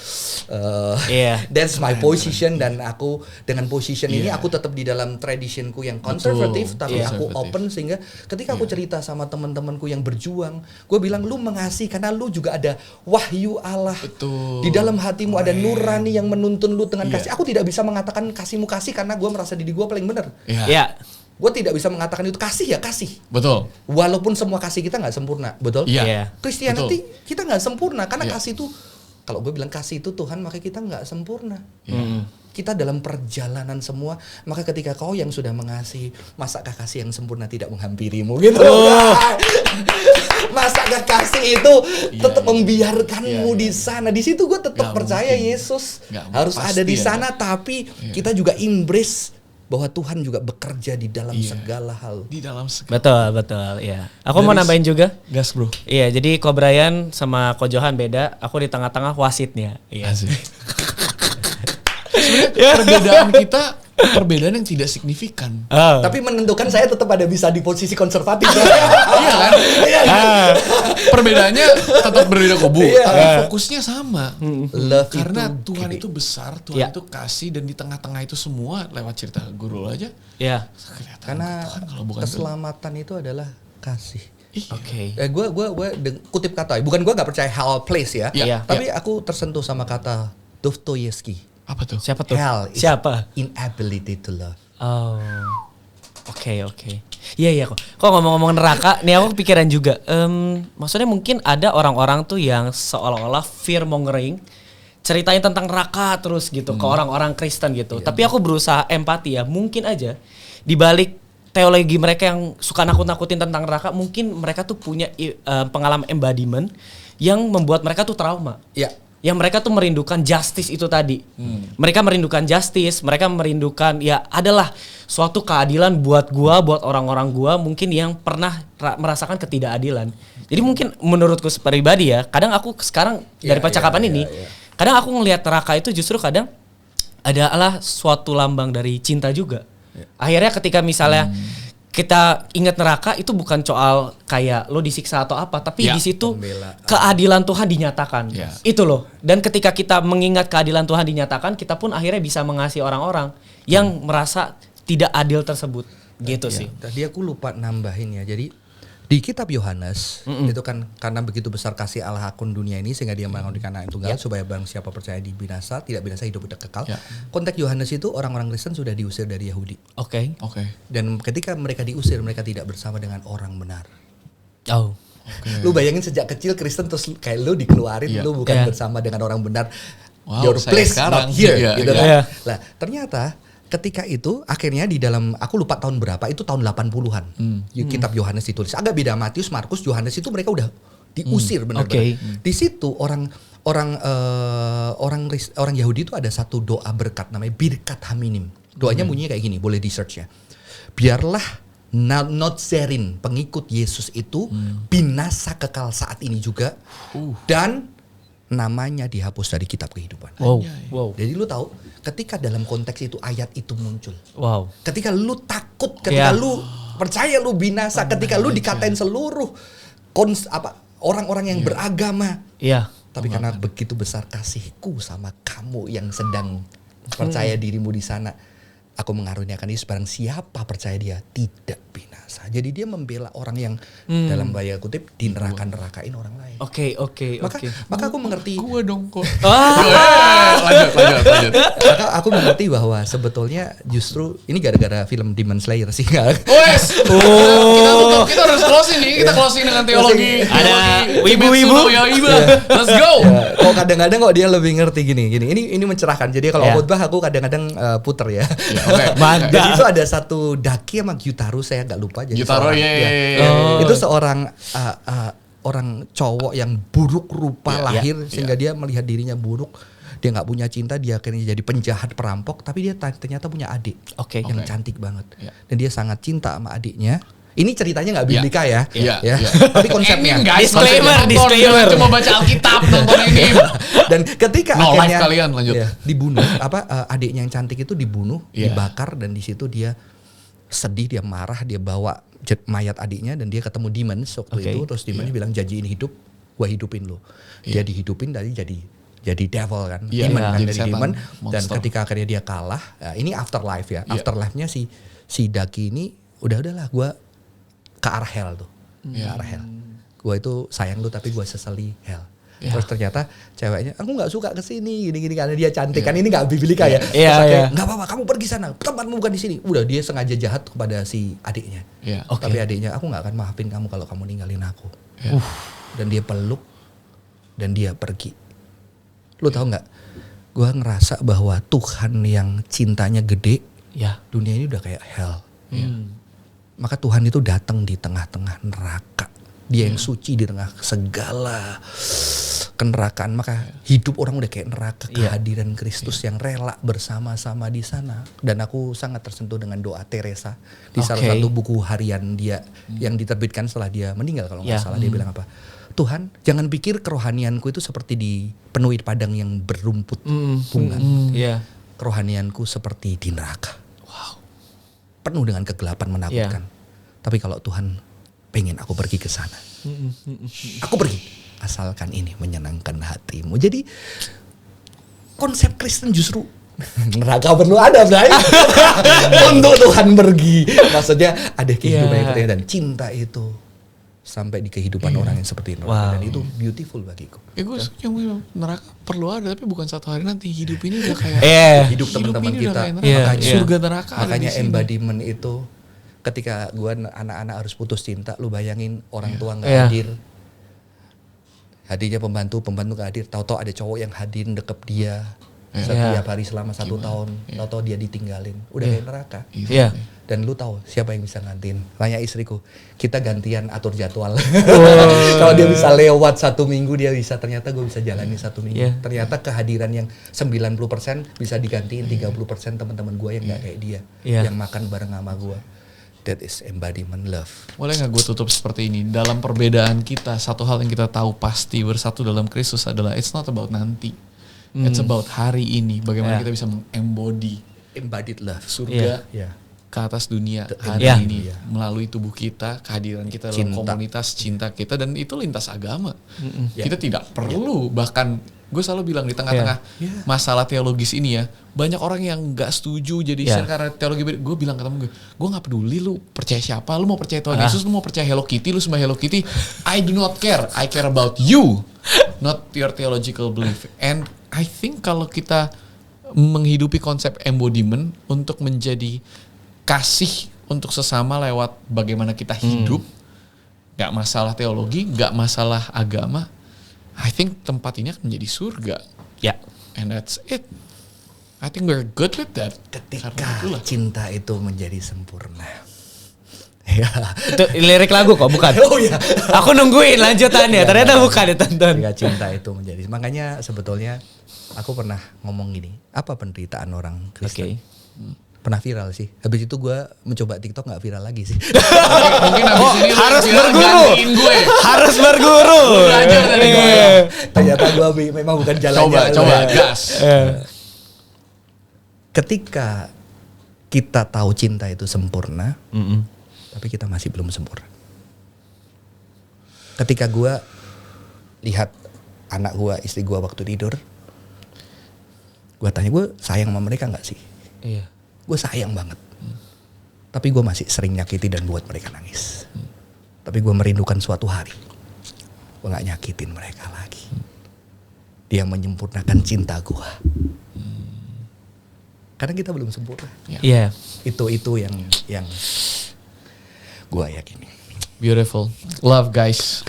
that's my position, dan aku dengan position ini aku tetap di dalam traditionku yang konservatif, tapi aku open, sehingga ketika aku cerita sama teman-temanku yang berjuang, gue bilang lu mengasihi karena lu juga ada wahyu Allah. Di dalam hatimu ada nurani yang menuntun lu dengan kasih. Aku tidak bisa mengatakan kasihmu kasih karena gue merasa diri gue paling benar. Gue tidak bisa mengatakan itu kasih ya kasih. Betul. Walaupun semua kasih kita nggak sempurna, betul? Iya. Christianity kita nggak sempurna karena kasih itu kalau gue bilang kasih itu Tuhan, maka kita nggak sempurna. Kita dalam perjalanan semua, maka ketika kau yang sudah mengasihi, masakah kasih yang sempurna tidak menghampirimu gitu? Masakah kasih itu tetap membiarkanmu di sana? Di situ gue tetap percaya Yesus harus ada di sana, tapi kita juga embrace bahwa Tuhan juga bekerja di dalam segala hal. Di dalam segala. Betul, ya. Aku mau nambahin juga. Gas bro. Iya, jadi Ko Brian sama Ko Johan beda. Aku di tengah-tengah wasitnya. Iya. Sebenarnya perbedaan yang tidak signifikan. Tapi menentukan saya tetap ada bisa di posisi konservatif. Iya kan? Perbedaannya tetap berbeda kubu, tapi fokusnya sama. Love Karena itu Tuhan gede. itu besar, Tuhan itu kasih, dan di tengah-tengah itu semua lewat cerita guru aja. Iya. Kelihatan Karena Tuhan kalau bukan keselamatan itu adalah kasih. Oke. Gue kutip kata, bukan gue nggak percaya hell place ya, Iya. tapi aku tersentuh sama kata Dostoyevsky. Apa tuh? Siapa tuh? Hell is Siapa? inability to love. Oh. Oke. Iya kok. Kok ngomong-ngomong neraka, nih aku kepikiran juga. Maksudnya mungkin ada orang-orang tuh yang seolah-olah fear mongering, ceritain tentang neraka terus gitu ke orang-orang Kristen gitu. Tapi aku berusaha empati ya. Mungkin aja di balik teologi mereka yang suka nakut-nakutin tentang neraka, mungkin mereka tuh punya pengalaman embodiment yang membuat mereka tuh trauma. Iya. Yang mereka tuh merindukan justice itu tadi. Mereka merindukan justice, mereka merindukan ya adalah suatu keadilan buat gua, buat orang-orang gua mungkin yang pernah merasakan ketidakadilan. Jadi mungkin menurutku pribadi ya, kadang aku sekarang dari percakapan ini, kadang aku ngelihat neraka itu justru kadang adalah suatu lambang dari cinta juga. Akhirnya ketika misalnya kita ingat neraka itu bukan soal kayak lo disiksa atau apa, tapi di situ keadilan Tuhan dinyatakan. Itu loh. Dan ketika kita mengingat keadilan Tuhan dinyatakan, kita pun akhirnya bisa mengasihi orang-orang yang merasa tidak adil tersebut. Gitu sih. Tadi aku lupa nambahin ya. Jadi di kitab Yohanes itu kan karena begitu besar kasih Allah akan dunia ini sehingga dia mengaruniakan anak tunggal supaya barang siapa percaya di binasa tidak binasa hidup kekal. Konteks Yohanes itu orang-orang Kristen sudah diusir dari Yahudi. Oke. Dan ketika mereka diusir, mereka tidak bersama dengan orang benar. Oh. Lu bayangin sejak kecil Kristen terus kayak lu dikeluarin, lu bukan bersama dengan orang benar. Wow, Your place not here gitu kan. Lah, ternyata ketika itu akhirnya di dalam aku lupa tahun berapa, itu tahun 80-an. Kitab Yohanes ditulis. Agak beda Matius, Markus, Yohanes itu mereka udah diusir benar-benar. Di situ orang Yahudi itu ada satu doa berkat namanya Birkat Haminim. Doanya bunyinya kayak gini, boleh di search ya. Biarlah Notzerin, pengikut Yesus itu binasa kekal saat ini juga dan namanya dihapus dari kitab kehidupan. Wow. Jadi lu tahu ketika dalam konteks itu ayat itu muncul. Wow. Ketika lu takut, ketika lu percaya lu binasa, ketika lu dikatain seluruh orang-orang yang beragama. Iya. Tapi karena begitu besar kasihku sama kamu yang sedang percaya dirimu di sana, aku mengaruniakan Yesus, barang siapa percaya dia tidak binasa. Jadi dia membela orang yang dalam bahaya kutip dineraka-nerakain orang lain. Oke. Maka aku mengerti. Gue dong kok. Lanjut. Maka aku mengerti bahwa sebetulnya justru ini gara-gara film Demon Slayer sih. Kita harus closing nih. Kita closing dengan teologi. Ada wibu-wibu. Let's go. Kok kadang-kadang kok dia lebih ngerti gini. Ini mencerahkan. Jadi kalau khotbah aku kadang-kadang puter ya. Mantap. Jadi itu ada satu Daki sama Gyutaro, saya agak lupa. Jadi Gyutaro, itu seorang orang cowok yang buruk rupa lahir sehingga dia melihat dirinya buruk. Dia nggak punya cinta, dia akhirnya jadi penjahat, perampok. Tapi dia ternyata punya adik yang cantik banget. Dan dia sangat cinta sama adiknya. Ini ceritanya nggak biblika ya. Tapi konsepnya. Disclaimer. Cuma baca Alkitab nonton ini. Dan ketika akhirnya kalian lanjut. Dibunuh, adiknya yang cantik itu dibunuh, dibakar, dan di situ dia sedih, dia marah, dia bawa mayat adiknya dan dia ketemu demons waktu itu. Terus demons bilang janjiin hidup, gua hidupin lo. Dia dihidupin dari jadi devil kan, demon kan, dari demon. Dan ketika akhirnya dia kalah, ini afterlife ya. Afterlife-nya si Daki ini udahlah gua ke arah hell tuh. Ke arah hell. Gua itu sayang lu tapi gua sesali hell. Terus ternyata ceweknya, aku nggak suka kesini gini-gini karena dia cantik kan, ini nggak biblika ya. Nggak apa-apa, kamu pergi sana, tempatmu bukan di sini. Udah dia sengaja jahat kepada si adiknya. Tapi adiknya, aku nggak akan maafin kamu kalau kamu ninggalin aku. Dan dia peluk dan dia pergi. Lu tahu nggak? Gue ngerasa bahwa Tuhan yang cintanya gede, Ya. dunia ini udah kayak hell. Maka Tuhan itu datang di tengah-tengah neraka. Dia yang suci di tengah segala kenerakaan. Maka hidup orang udah kayak neraka. Kehadiran Kristus yang rela bersama-sama di sana. Dan aku sangat tersentuh dengan doa Teresa di salah satu buku harian dia yang diterbitkan setelah dia meninggal kalau nggak salah. Dia bilang apa? Tuhan, jangan pikir kerohanianku itu seperti dipenuhi padang yang berumput bunga. Kerohanianku seperti di neraka. Penuh dengan kegelapan menakutkan. Tapi kalau Tuhan pengen aku pergi ke sana, aku pergi. Asalkan ini menyenangkan hatimu. Jadi konsep Kristen justru neraka perlu ada, Bray. Untuk Tuhan pergi. Maksudnya ada kehidupan yang pertama dan cinta itu sampai di kehidupan orang yang seperti itu. Dan itu beautiful bagiku. Gue yang bilang neraka perlu ada, tapi bukan satu hari nanti. Hidup ini udah kayak hidup teman-teman kita. Makanya surga neraka. Makanya embodiment itu ketika gua anak-anak harus putus cinta, lu bayangin orang tua nggak hadir. Hadirnya pembantu nggak hadir. Tahu-tahu ada cowok yang hadir dekep dia setiap hari selama 1 tahun. Tahu-tahu dia ditinggalin. Udah kayak neraka. Dan lu tahu siapa yang bisa gantiin? Tanya istriku. Kita gantian atur jadwal. Kalau dia bisa lewat 1 minggu, dia bisa. Ternyata gue bisa jalani 1 minggu. Ternyata kehadiran yang 90% bisa digantiin 30% teman-teman gue yang nggak kayak dia, yang makan bareng sama gue. That is embodiment love. Boleh gak gue tutup seperti ini? Dalam perbedaan kita, satu hal yang kita tahu pasti bersatu dalam Kristus adalah it's not about nanti. It's about hari ini. Bagaimana kita bisa mengembody embodied love. Surga ke atas dunia hari ini. Melalui tubuh kita, kehadiran kita dalam komunitas, cinta kita. Dan itu lintas agama. Kita tidak perlu, bahkan gue selalu bilang di tengah-tengah masalah teologis ini ya, banyak orang yang gak setuju jadi karena teologi. Gue bilang ke temen gue gak peduli lu percaya siapa, lu mau percaya Tuhan Yesus, lu mau percaya Hello Kitty, lu sembah Hello Kitty, I do not care. I care about you, not your theological belief. And I think kalau kita menghidupi konsep embodiment untuk menjadi kasih untuk sesama lewat bagaimana kita hidup, gak masalah teologi, gak masalah agama, I think tempat ini akan menjadi surga. And that's it. I think we're good with that. Ketika cinta itu menjadi sempurna. Itu lirik lagu kok, bukan? Aku nungguin lanjutannya. Ternyata bukan ya, tonton. Ketika cinta itu menjadi. Makanya sebetulnya aku pernah ngomong gini. Apa penderitaan orang Kristen? Pernah viral sih. Habis itu gue mencoba TikTok gak viral lagi sih. Mungkin habis ini harus berguru. Harus berguru. Belajar dari gue. Ternyata gue memang bukan jalannya. Coba gas. Ketika kita tahu cinta itu sempurna, tapi kita masih belum sempurna. Ketika gue lihat anak gue, istri gue waktu tidur, gue tanya, gue sayang sama mereka gak sih? Gue sayang banget. Tapi gue masih sering nyakiti dan buat mereka nangis. Tapi gue merindukan suatu hari gue gak nyakitin mereka lagi. Dia menyempurnakan cinta gue. Karena kita belum sempurna. Itu yang gue yakini. Beautiful. Love guys.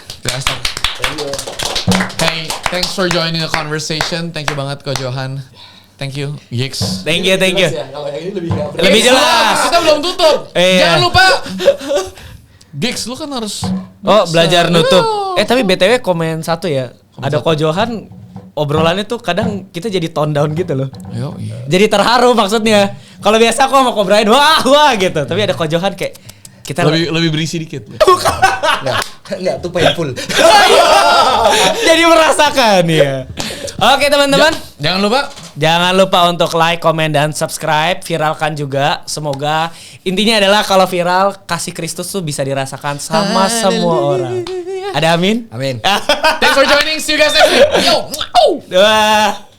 Hey, thanks for joining the conversation. Thank you banget Ko Johan. Thank you, Gigs. Thank you. Kalau yang ini Lebih jelas. Kita belum tutup. Jangan lupa. Gigs, lu kan harus belajar nutup. Tapi BTW komen satu ya. Ada Ko Johan, obrolannya tuh kadang kita jadi tone down gitu loh. Jadi terharu maksudnya. Kalau biasa aku sama Ko Brian wah gitu. Tapi ada Ko Johan kayak kita lebih berisi dikit. Enggak, tuh painful. Jadi merasakan ya. Oke teman-teman, jangan lupa untuk like, komen, dan subscribe. Viralkan juga. Semoga intinya adalah kalau viral, kasih Kristus tuh bisa dirasakan sama semua orang. Ada amin? Amin. Thanks for joining. See you guys next week. Yo.